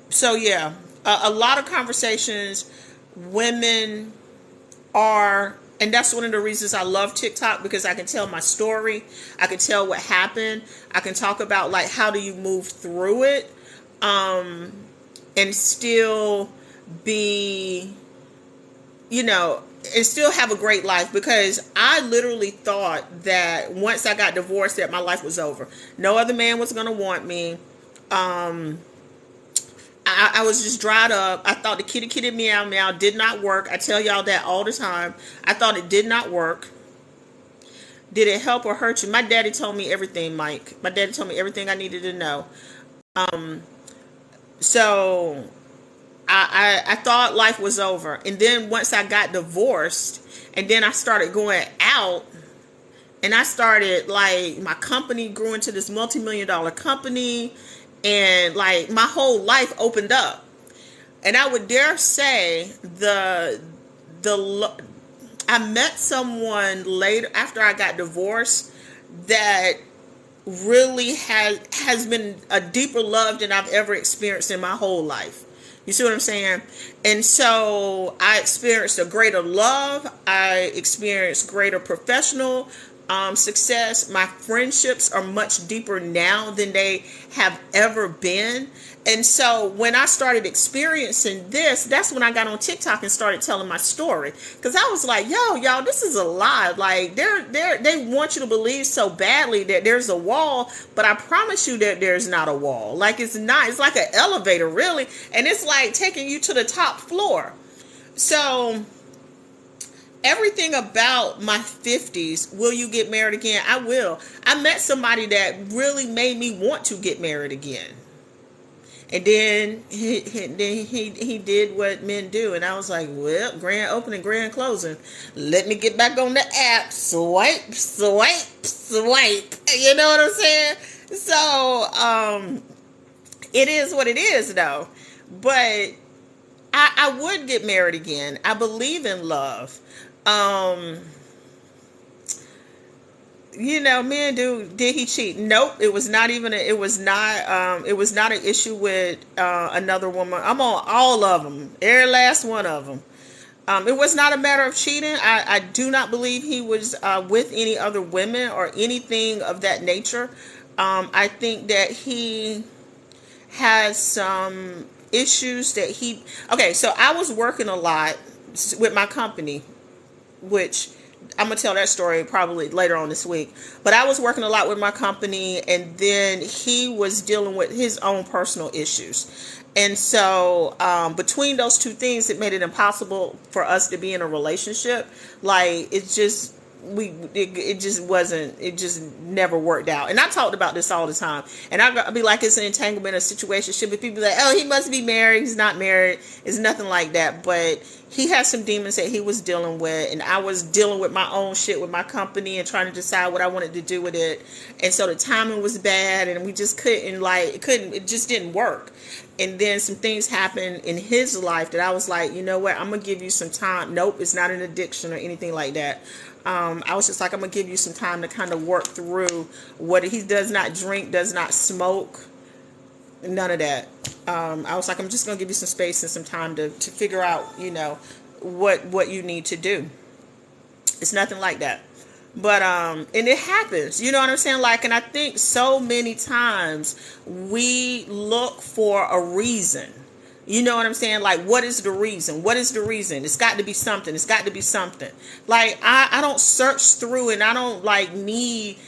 so yeah, a lot of conversations. Women are. And that's one of the reasons I love TikTok, because I can tell my story. I can tell what happened. I can talk about like how do you move through it, and still be, and still have a great life. Because I literally thought that once I got divorced that my life was over. No other man was going to want me. I was just dried up. I thought the kitty meow meow did not work. I tell y'all that all the time. I thought it did not work. Did it help or hurt you? My daddy told me everything, Mike. My daddy told me everything I needed to know. So I thought life was over. And then once I got divorced and then I started going out and I started, like, my company grew into this multi-million-dollar company, and like my whole life opened up. And I would dare say the I met someone later after I got divorced that really has been a deeper love than I've ever experienced in my whole life. You see what I'm saying? And so I experienced a greater love. I experienced greater professional success. My friendships are much deeper now than they have ever been. And so when I started experiencing this, that's when I got on TikTok and started telling my story. Because I was like, yo, y'all, this is a lie. Like, they want you to believe so badly that there's a wall, but I promise you that there's not a wall. Like, it's not. It's like an elevator, really. And it's like taking you to the top floor. So everything about my 50s, will you get married again? I will. I met somebody that really made me want to get married again. And then he did what men do. And I was like, well, grand opening, grand closing. Let me get back on the app. Swipe, swipe, swipe. You know what I'm saying? So, it is what it is, though. But I would get married again. I believe in love. Men did he cheat? Nope. It was not an issue with another woman. I'm on all of them, every last one of them. It was not a matter of cheating. I do not believe he was with any other women or anything of that nature. I think that he has some issues that so I was working a lot with my company, which I'm going to tell that story probably later on this week. But I was working a lot with my company, and then he was dealing with his own personal issues. And so between those two things, it made it impossible for us to be in a relationship. Like, it just never worked out. And I talked about this all the time. And I'd be like, it's an entanglement, a situationship. But people be like, oh, he must be married. He's not married. It's nothing like that. But he had some demons that he was dealing with. And I was dealing with my own shit with my company and trying to decide what I wanted to do with it. And so the timing was bad. And we just it just didn't work. And then some things happened in his life that I was like, you know what? I'm going to give you some time. Nope, it's not an addiction or anything like that. I was just like, I'm going to give you some time to kind of work through what he does not drink, does not smoke, none of that. I was like, I'm just going to give you some space and some time to figure out, what you need to do. It's nothing like that. But, and it happens, you know what I'm saying? Like, and I think so many times we look for a reason. You know what I'm saying? Like, what is the reason? What is the reason? It's got to be something. It's got to be something. Like, I don't search through, and I don't need,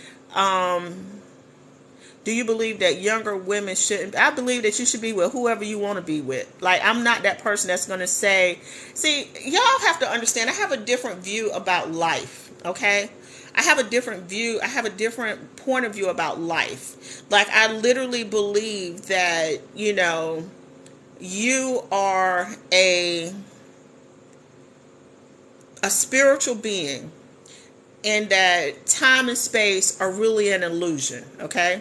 do you believe that younger women shouldn't? I believe that you should be with whoever you want to be with. Like, I'm not that person that's going to say, see, y'all have to understand, I have a different view about life, okay? I have a different view. I have a different point of view about life. Like, I literally believe that, you are a spiritual being, and that time and space are really an illusion, okay?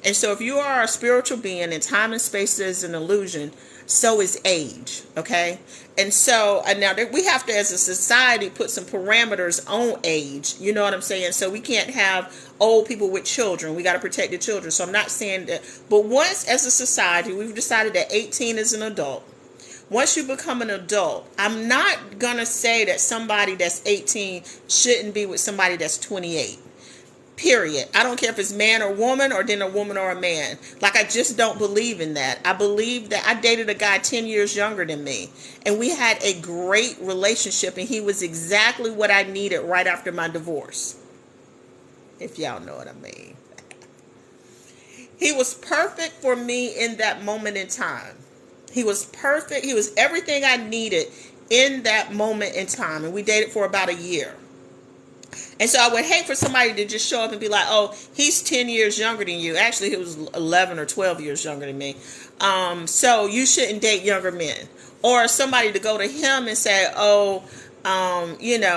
And so if you are a spiritual being and time and space is an illusion, so is age, okay? And so now we have to, as a society, put some parameters on age. You know what I'm saying? So we can't have old people with children. We got to protect the children. So I'm not saying that. But once, as a society, we've decided that 18 is an adult. Once you become an adult, I'm not going to say that somebody that's 18 shouldn't be with somebody that's 28. Period. I don't care if it's man or woman, or then a woman or a man. Like, I just don't believe in that. I believe that I dated a guy 10 years younger than me, and we had a great relationship, and he was exactly what I needed right after my divorce. If y'all know what I mean. He was perfect for me in that moment in time. He was perfect. He was everything I needed in that moment in time, and we dated for about a year. And so I would hate for somebody to just show up and be like, oh, he's 10 years younger than you. Actually, he was 11 or 12 years younger than me. So you shouldn't date younger men. Or somebody to go to him and say, oh,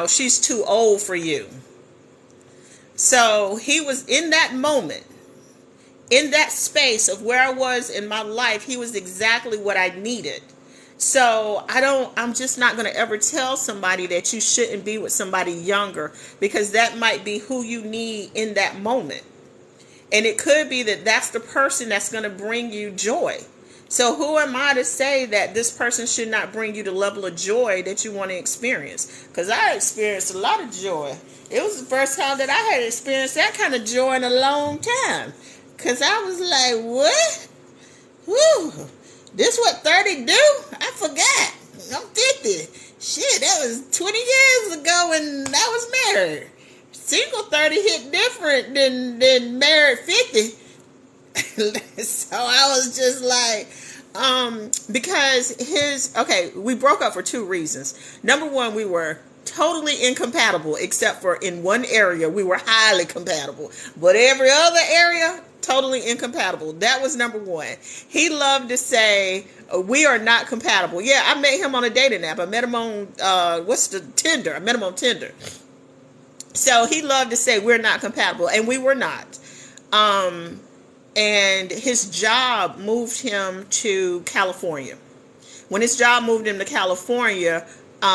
she's too old for you. So he was in that moment, in that space of where I was in my life. He was exactly what I needed. So I'm just not going to ever tell somebody that you shouldn't be with somebody younger, because that might be who you need in that moment. And it could be that that's the person that's going to bring you joy. So who am I to say that this person should not bring you the level of joy that you want to experience? Because I experienced a lot of joy. It was the first time that I had experienced that kind of joy in a long time. Because I was like, what? Woo. This what 30 do? I forgot. I'm 50. Shit, that was 20 years ago when I was married. Single 30 hit different than married 50. So I was just like, because we broke up for two reasons. Number one, we were totally incompatible, except for in one area we were highly compatible, but every other area totally incompatible. That was number one. He loved to say we are not compatible. Yeah, I met him on a dating app. I met him on Tinder. I met him on Tinder. So he loved to say we're not compatible, and we were not. And his job moved him to California. When his job moved him to California, we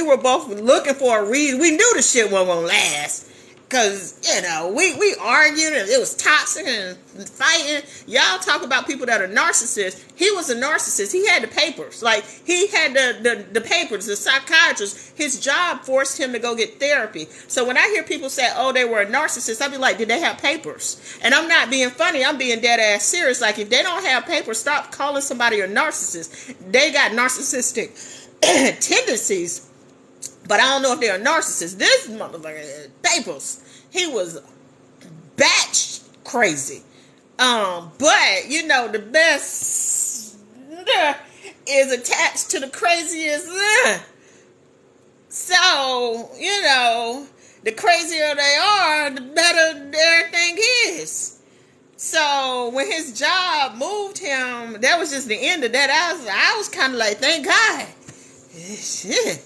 were both looking for a reason. We knew the shit wasn't gonna last. Because, we argued and it was toxic and fighting. Y'all talk about people that are narcissists. He was a narcissist. He had the papers. Like, he had the papers, the psychiatrist. His job forced him to go get therapy. So when I hear people say, oh, they were a narcissist, I'd be like, did they have papers? And I'm not being funny. I'm being dead ass serious. Like, if they don't have papers, stop calling somebody a narcissist. They got narcissistic tendencies. But I don't know if they're a narcissist. This motherfucker had papers. He was batch crazy. But, the best is attached to the craziest. So, the crazier they are, the better everything is. So, when his job moved him, that was just the end of that. I was kind of like, thank God. Shit.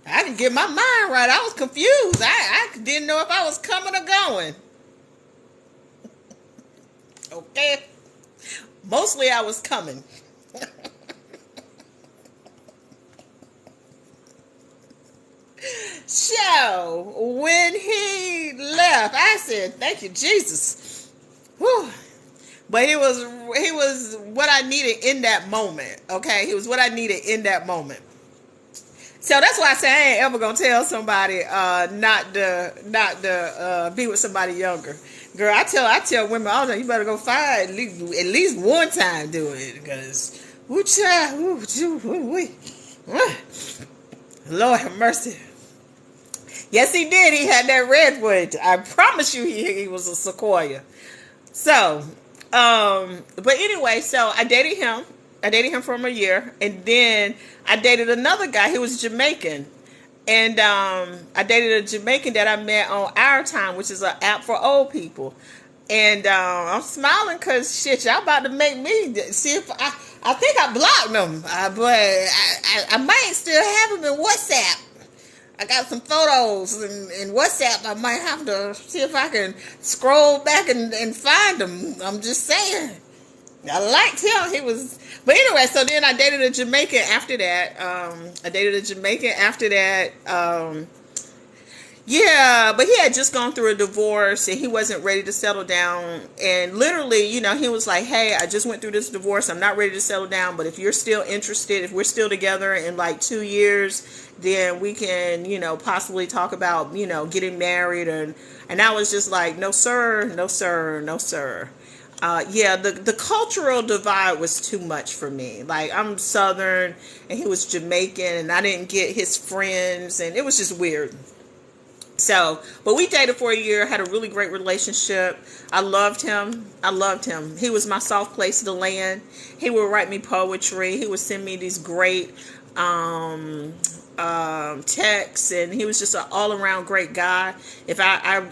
I didn't get my mind right. I was confused. I didn't know if I was coming or going. Okay. Mostly I was coming. So, when he left, I said, thank you, Jesus. Whew. But he was what I needed in that moment. Okay. He was what I needed in that moment. So that's why I say I ain't ever gonna tell somebody not to be with somebody younger. Girl, I tell women all the time, you better go find at least one time do it, because Lord have mercy. Yes, he did. He had that redwood. I promise you, he was a sequoia. So, but anyway, so I dated him. I dated him for a year, and then I dated another guy. He was Jamaican, and I dated a Jamaican that I met on Our Time, which is an app for old people. And I'm smiling because shit, y'all about to make me see if I think I blocked them, but I might still have them in WhatsApp. I got some photos in WhatsApp. I might have to see if I can scroll back and find them. I'm just saying. I liked him. But anyway, so then I dated a Jamaican after that. Yeah, but he had just gone through a divorce and he wasn't ready to settle down. And literally, he was like, hey, I just went through this divorce. I'm not ready to settle down. But if you're still interested, if we're still together in like 2 years, then we can, possibly talk about, getting married. And I was just like, no, sir, no, sir, no, sir. The cultural divide was too much for me. Like, I'm Southern and he was Jamaican and I didn't get his friends and it was just weird. So, but we dated for a year, had a really great relationship. I loved him. He was my soft place to land. He would write me poetry. He would send me these great, texts, and he was just an all around great guy. If I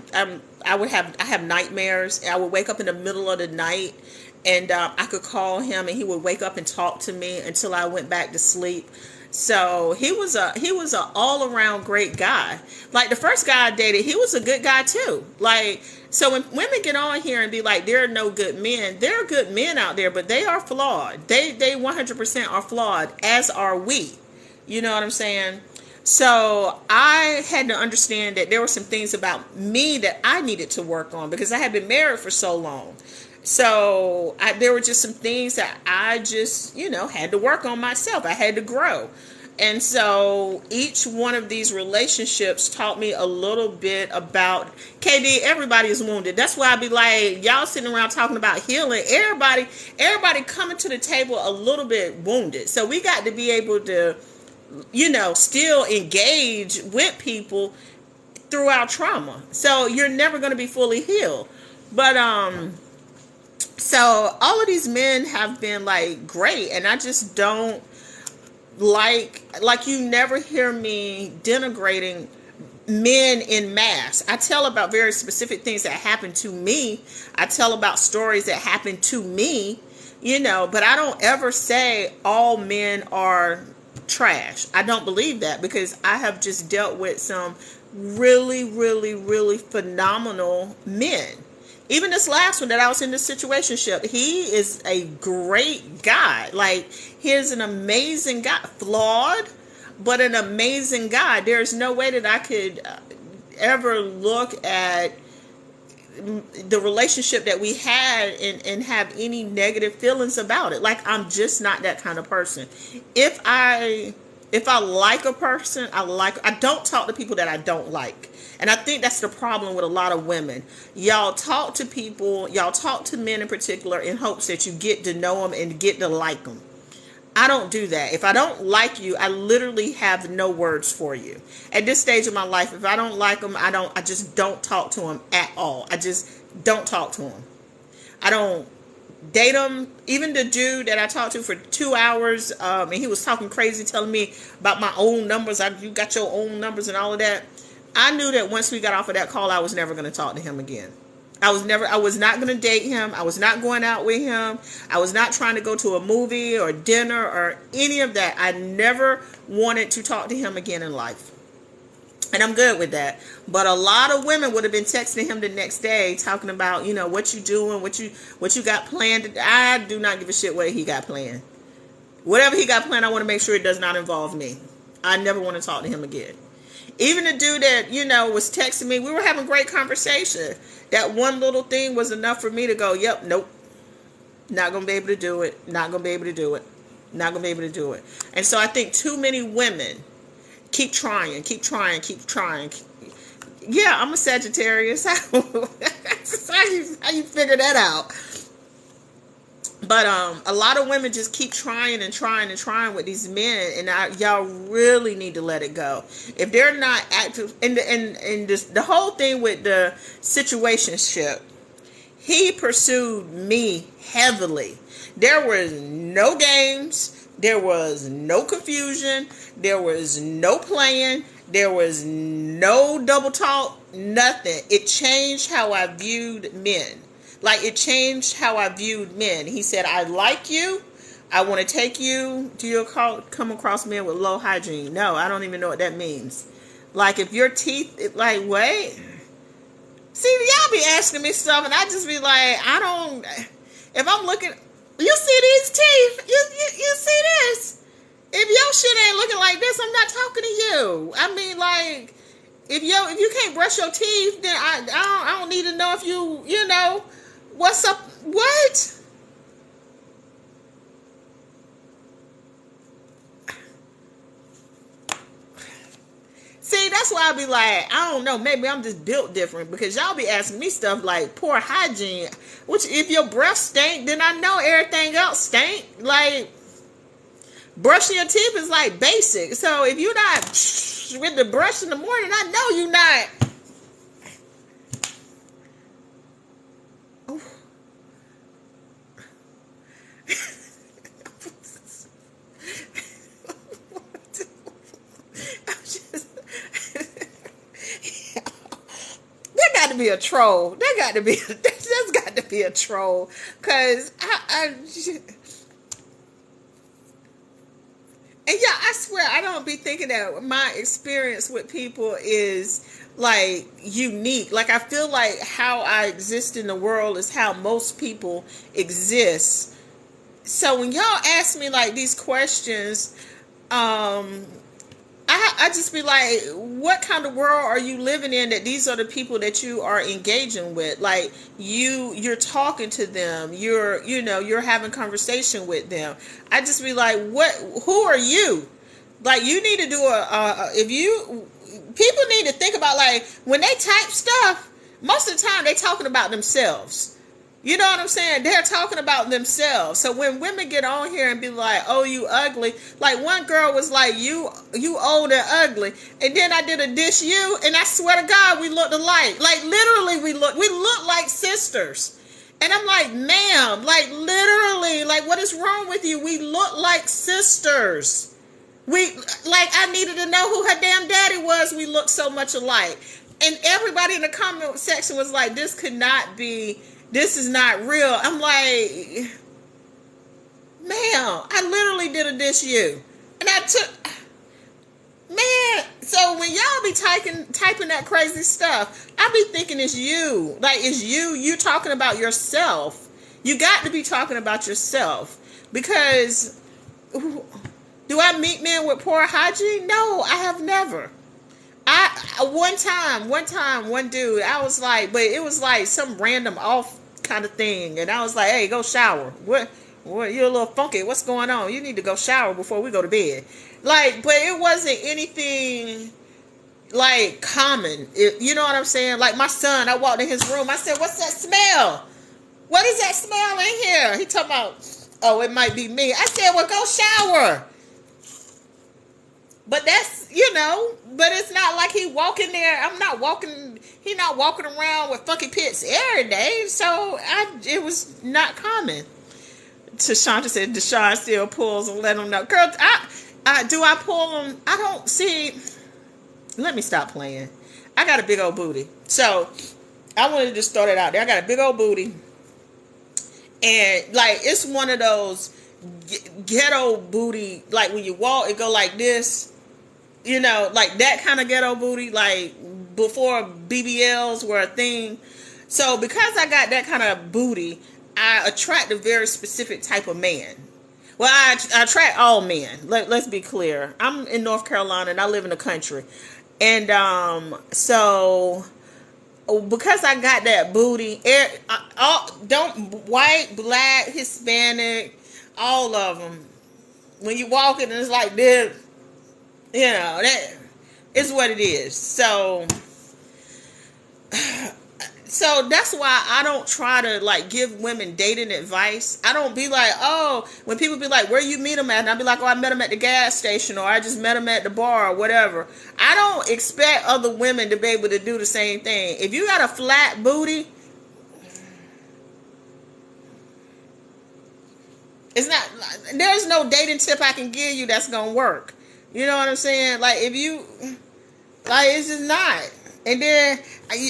have nightmares. I would wake up in the middle of the night, and I could call him, and he would wake up and talk to me until I went back to sleep. So he was a all around great guy. Like the first guy I dated, he was a good guy too. Like, so when women get on here and be like, there are no good men, there are good men out there, but they are flawed. They 100% are flawed, as are we. You know what I'm saying? So I had to understand that there were some things about me that I needed to work on because I had been married for so long. So there were just some things that I just, had to work on myself. I had to grow. And so each one of these relationships taught me a little bit about KD. Everybody is wounded. That's why I be like, y'all sitting around talking about healing. Everybody coming to the table a little bit wounded. So we got to be able to, still engage with people through our trauma. So you're never going to be fully healed. But, so all of these men have been like great, and I just don't like you never hear me denigrating men in mass. I tell about very specific things that happened to me. I tell about stories that happened to me, but I don't ever say all men are trash. I don't believe that because I have just dealt with some really, really, really phenomenal men. Even this last one that I was in this situationship, he is a great guy. Like, he's an amazing guy. Flawed, but an amazing guy. There's no way that I could ever look at the relationship that we had and have any negative feelings about it. Like, I'm just not that kind of person. If I like a person, I don't talk to people that I don't like. And I think that's the problem with a lot of women. Y'all talk to people, y'all talk to men in particular in hopes that you get to know them and get to like them. I don't do that. If I don't like you, I literally have no words for you. At this stage of my life, if I don't like them, I just don't talk to them at all. I just don't talk to them. I don't date them. Even the dude that I talked to for 2 hours, and he was talking crazy, telling me about my own numbers. You got your own numbers and all of that. I knew that once we got off of that call, I was never going to talk to him again. I was not going to date him. I was not going out with him. I was not trying to go to a movie or dinner or any of that. I never wanted to talk to him again in life. And I'm good with that. But a lot of women would have been texting him the next day talking about, what you doing, what you got planned. I do not give a shit what he got planned. Whatever he got planned, I want to make sure it does not involve me. I never want to talk to him again. Even the dude that, was texting me, we were having great conversation. That one little thing was enough for me to go, yep, nope. Not going to be able to do it. Not going to be able to do it. Not going to be able to do it. And so I think too many women keep trying. Yeah, I'm a Sagittarius. How you figure that out? But a lot of women just keep trying with these men, and y'all really need to let it go. If they're not active, and the whole thing with the situationship, he pursued me heavily. There was no games, there was no confusion, there was no playing, there was no double talk, nothing. It changed how I viewed men. Like, it changed how I viewed men. He said, I like you. I want to take you. Do you come across men with low hygiene? No, I don't even know what that means. Like, if your teeth, wait. See, y'all be asking me stuff, and I just be like, if I'm looking, you see these teeth? You see this? If your shit ain't looking like this, I'm not talking to you. I mean, like, if you can't brush your teeth, then I don't need to know if you what's up? What? See, that's why I be like, I don't know, maybe I'm just built different because y'all be asking me stuff like poor hygiene, which if your breath stink, then I know everything else stink. Like, brushing your teeth is like basic. So if you're not with the brush in the morning, I know you're not. be a troll. That's got to be a troll. Cause and yeah, I swear I don't be thinking that my experience with people is like unique. Like I feel like how I exist in the world is how most people exist. So when y'all ask me like these questions, I just be like, what kind of world are you living in that these are the people that you are engaging with? Like you're talking to them, you're having conversation with them. I just be like, who are you? Like you need to do people need to think about like when they type stuff, most of the time they talking about themselves. You know what I'm saying? They're talking about themselves. So when women get on here and be like, "Oh, you ugly," like one girl was like, "You old and ugly," and then I did a dish you, and I swear to God, we looked alike. Like literally, we look like sisters. And I'm like, "Ma'am, like literally, like what is wrong with you? We look like sisters. I needed to know who her damn daddy was. We look so much alike." And everybody in the comment section was like, "This could not be. This is not real." I'm like, ma'am, I literally did a dish you. And so when y'all be typing that crazy stuff, I be thinking it's you. Like, it's you talking about yourself. You got to be talking about yourself. Because, do I meet men with poor hygiene? No, I have never. One dude, I was like, but it was like some random off kind of thing, and I was like, "Hey, go shower. What? You're a little funky. What's going on? You need to go shower before we go to bed." Like, but it wasn't anything like common. You know what I'm saying? Like my son, I walked in his room. I said, "What's that smell? What is that smell in here?" He talking about, "Oh, it might be me." I said, "Well, go shower." But that's, but it's not like he walking there. He not walking around with funky pits every day. So it was not common. Tashonda said Deshaun still pulls and let him know. Girl, do I pull him? I don't see. Let me stop playing. I got a big old booty. So I wanted to just start it out there. I got a big old booty. And like, it's one of those ghetto booty, like when you walk, it go like this. Like that kind of ghetto booty, like before BBLs were a thing. So because I got that kind of booty, I attract a very specific type of man. Well, I attract all men. Let's be clear. I'm in North Carolina and I live in the country. And so because I got that booty, white, black, Hispanic, all of them. When you walk in, it's like this. That is what it is. So that's why I don't try to like give women dating advice. I don't be like, oh, when people be like, where you meet them at? And I be like, oh, I met them at the gas station, or I just met them at the bar, or whatever. I don't expect other women to be able to do the same thing. If you got a flat booty, there's no dating tip I can give you that's gonna work. You know what I'm saying? Like, it's just not. And then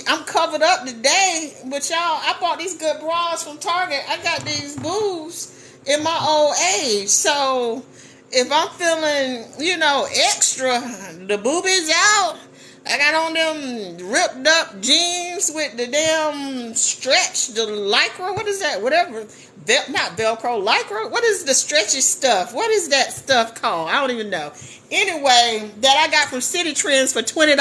I'm covered up today, but y'all, I bought these good bras from Target. I got these boobs in my old age. So if I'm feeling, extra, the boobies out, I got on them ripped up jeans with the damn stretch, the Lycra. What is that? Whatever. Not Velcro, Lycra. What is the stretchy stuff? What is that stuff called? I don't even know. Anyway, that I got from City Trends for $20.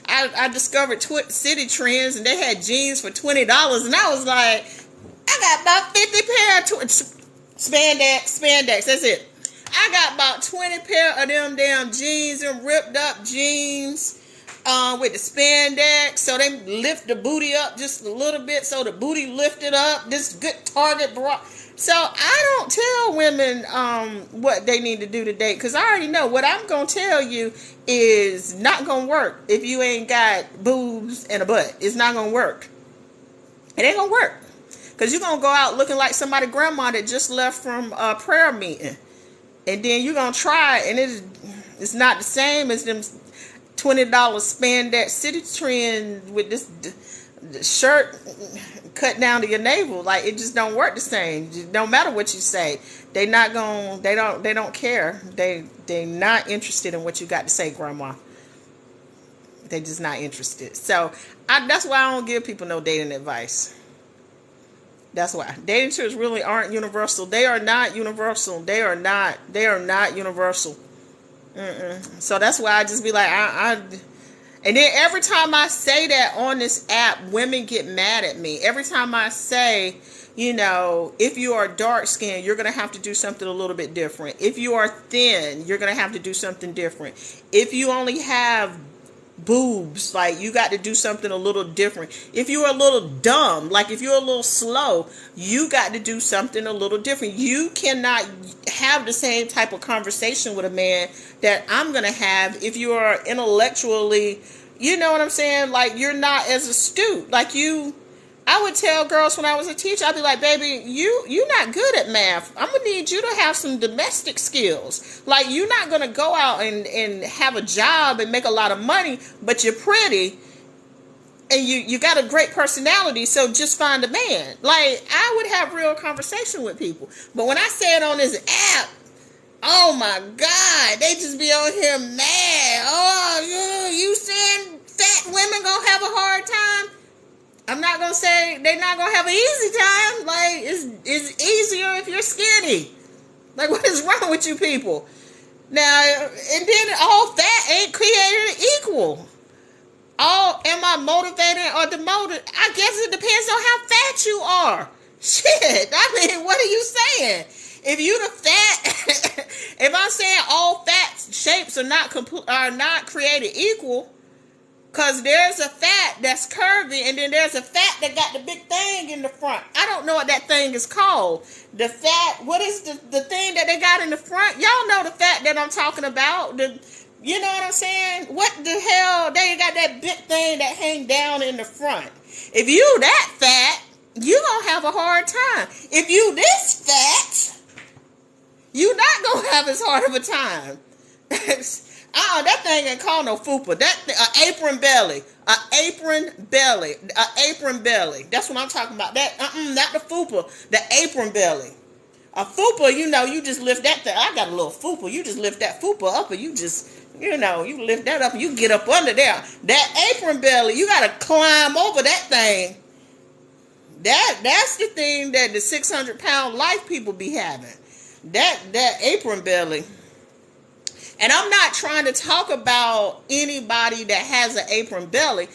I discovered City Trends, and they had jeans for $20. And I was like, I got about 50 pair of spandex. That's it. I got about 20 pair of them damn jeans and ripped up jeans with the spandex. So they lift the booty up just a little bit, so the booty lifted up. This good Target bra. So I don't tell women what they need to do to date, because I already know what I'm going to tell you is not going to work if you ain't got boobs and a butt. It's not going to work. It ain't going to work. Because you're going to go out looking like somebody's grandma that just left from a prayer meeting. And then you're going to try it, and it's not the same as them $20 spandex City Trend with this shirt cut down to your navel. Like, it just don't work the same. No matter what you say, they don't care. They not interested in what you got to say, Grandma. They just not interested. So that's why I don't give people no dating advice. That's why dating tips really aren't universal. They are not universal. They are not universal. So that's why I just be like, and then every time I say that on this app, women get mad at me. Every time I say, if you are dark skinned, you're going to have to do something a little bit different. If you are thin, you're going to have to do something different. If you only have boobs, like, you got to do something a little different. If you're a little dumb, like if you're a little slow, you got to do something a little different. You cannot have the same type of conversation with a man that I'm going to have if you are intellectually, you know what I'm saying? Like, you're not as astute. Like, I would tell girls when I was a teacher, I'd be like, baby, you're not good at math. I'm going to need you to have some domestic skills. Like, you're not going to go out and have a job and make a lot of money, but you're pretty and you got a great personality, so just find a man. Like, I would have real conversation with people. But when I say it on this app, oh my God, they just be on here mad. Oh, you saying fat women gonna have a hard time? I'm not going to say they're not going to have an easy time. Like, it's easier if you're skinny. Like, what is wrong with you people? Now, and then all fat ain't created equal. Am I motivated or demoted? I guess it depends on how fat you are. Shit, I mean, what are you saying? If you the fat, if I'm saying all fat shapes are not created equal, because there's a fat that's curvy, and then there's a fat that got the big thing in the front. I don't know what that thing is called. The fat, what is the thing that they got in the front? Y'all know the fat that I'm talking about. You know what I'm saying? What the hell? They got that big thing that hang down in the front. If you that fat, you gonna have a hard time. If you this fat, you not gonna have as hard of a time. That thing ain't called no fupa. Apron belly. Apron belly. That's what I'm talking about. Not the fupa. The apron belly. A fupa, you just lift that thing. I got a little fupa. You just lift that fupa up, and you just, you lift that up, and you get up under there. That apron belly, you got to climb over that thing. That's the thing that the 600-pound life people be having. That apron belly. And I'm not trying to talk about anybody that has an apron belly,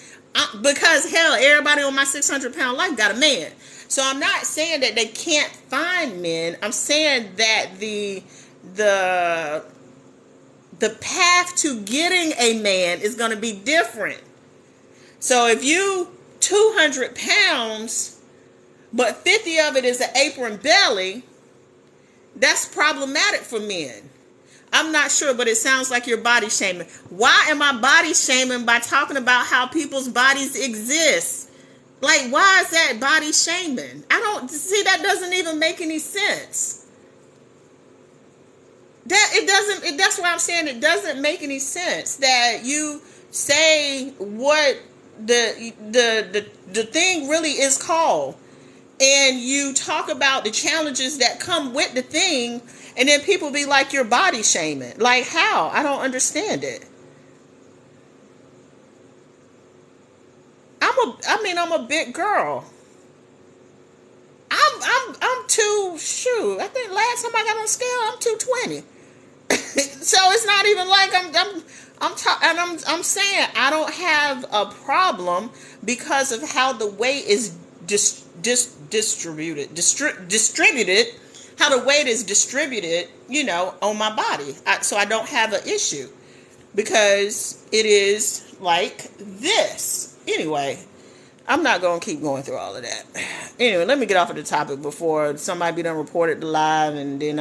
because hell, everybody on my 600-pound life got a man. So I'm not saying that they can't find men. I'm saying that the path to getting a man is going to be different. So if you 200 pounds, but 50 of it is an apron belly, that's problematic for men. I'm not sure, but it sounds like you're body shaming. Why am I body shaming by talking about how people's bodies exist? Like, why is that body shaming? That doesn't even make any sense. That's why I'm saying it doesn't make any sense that you say what the thing really is called, and you talk about the challenges that come with the thing, and then people be like, you're body shaming. Like, how? I don't understand it. I'm a big girl. I'm I think last time I got on scale, I'm 220. So it's not even like I'm saying I don't have a problem because of how the weight is distributed, how the weight is distributed, on my body. So I don't have an issue because it is like this. Anyway, I'm not going to keep going through all of that. Anyway, let me get off of the topic before somebody be done reported live, and then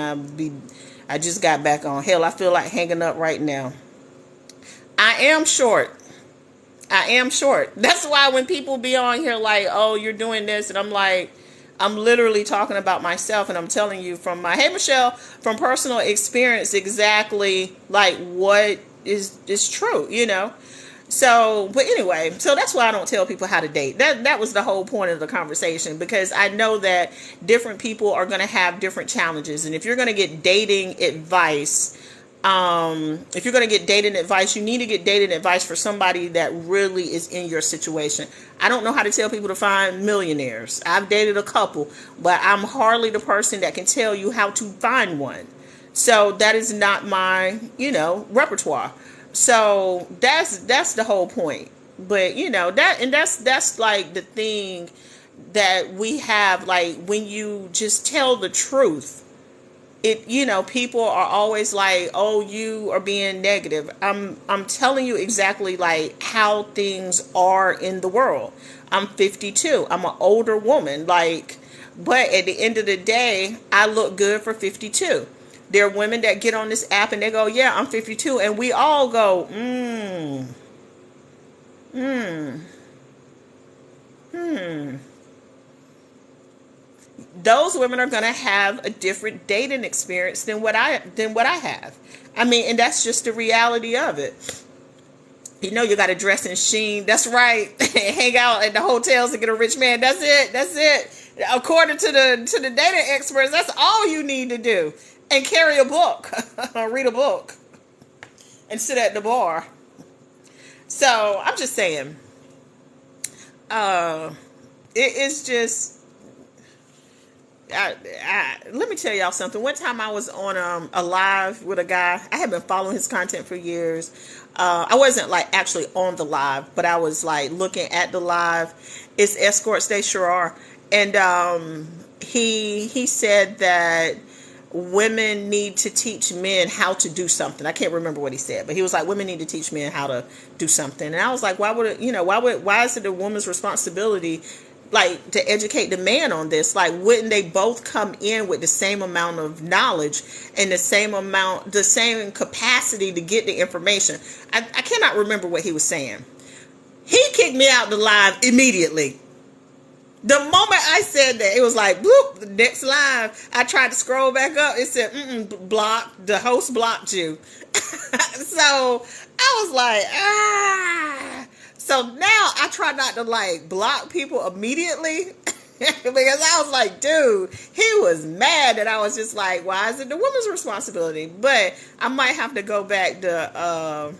I just got back on. Hell, I feel like hanging up right now. I am short. That's why when people be on here like, oh, you're doing this, and I'm like, I'm literally talking about myself, and I'm telling you from from personal experience exactly like what is true, So, but anyway, so that's why I don't tell people how to date. That was the whole point of the conversation, because I know that different people are going to have different challenges, and if you're going to get dating advice, if you're going to get dating advice, you need to get dating advice for somebody that really is in your situation. I don't know how to tell people to find millionaires. I've dated a couple, but I'm hardly the person that can tell you how to find one. So that is not my, repertoire. So that's the whole point. But that's like the thing that we have, like when you just tell the truth, people are always like, oh, you are being negative. I'm telling you exactly like how things are in the world. I'm 52. I'm an older woman, but at the end of the day, I look good for 52. There are women that get on this app and they go, yeah, I'm 52. And we all go, those women are going to have a different dating experience than what I have. I mean, and that's just the reality of it. You got to dress in sheen. That's right. Hang out at the hotels and get a rich man. That's it. According to the dating experts, that's all you need to do. And carry a book, read a book, and sit at the bar. So I'm just saying, it is just. Let me tell y'all something. One time I was on a live with a guy. I had been following his content for years. I wasn't like actually on the live, but I was like looking at the live. It's escorts, they sure are. And he said that women need to teach men how to do something. I can't remember what he said, but he was like, women need to teach men how to do something. And I was like, why is it a woman's responsibility, like, to educate the man on this? Like, wouldn't they both come in with the same amount of knowledge and the same capacity to get the information? I cannot remember what he was saying. He kicked me out the live immediately. The moment I said that, it was like, bloop, the next live. I tried to scroll back up. It said, block. The host blocked you. So I was like, So now I try not to like block people immediately because I was like, dude, he was mad that I was just like, why is it the woman's responsibility? But I might have to go back to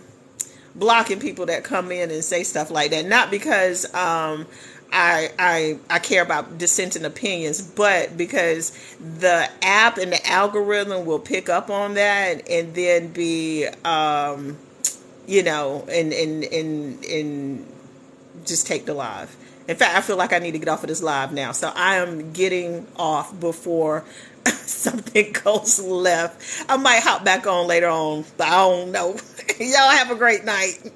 blocking people that come in and say stuff like that. Not because I care about dissenting opinions, but because the app and the algorithm will pick up on that and then be, and just take the live. In fact, I feel like I need to get off of this live now. So I am getting off before something goes left. I might hop back on later on, but I don't know. Y'all have a great night.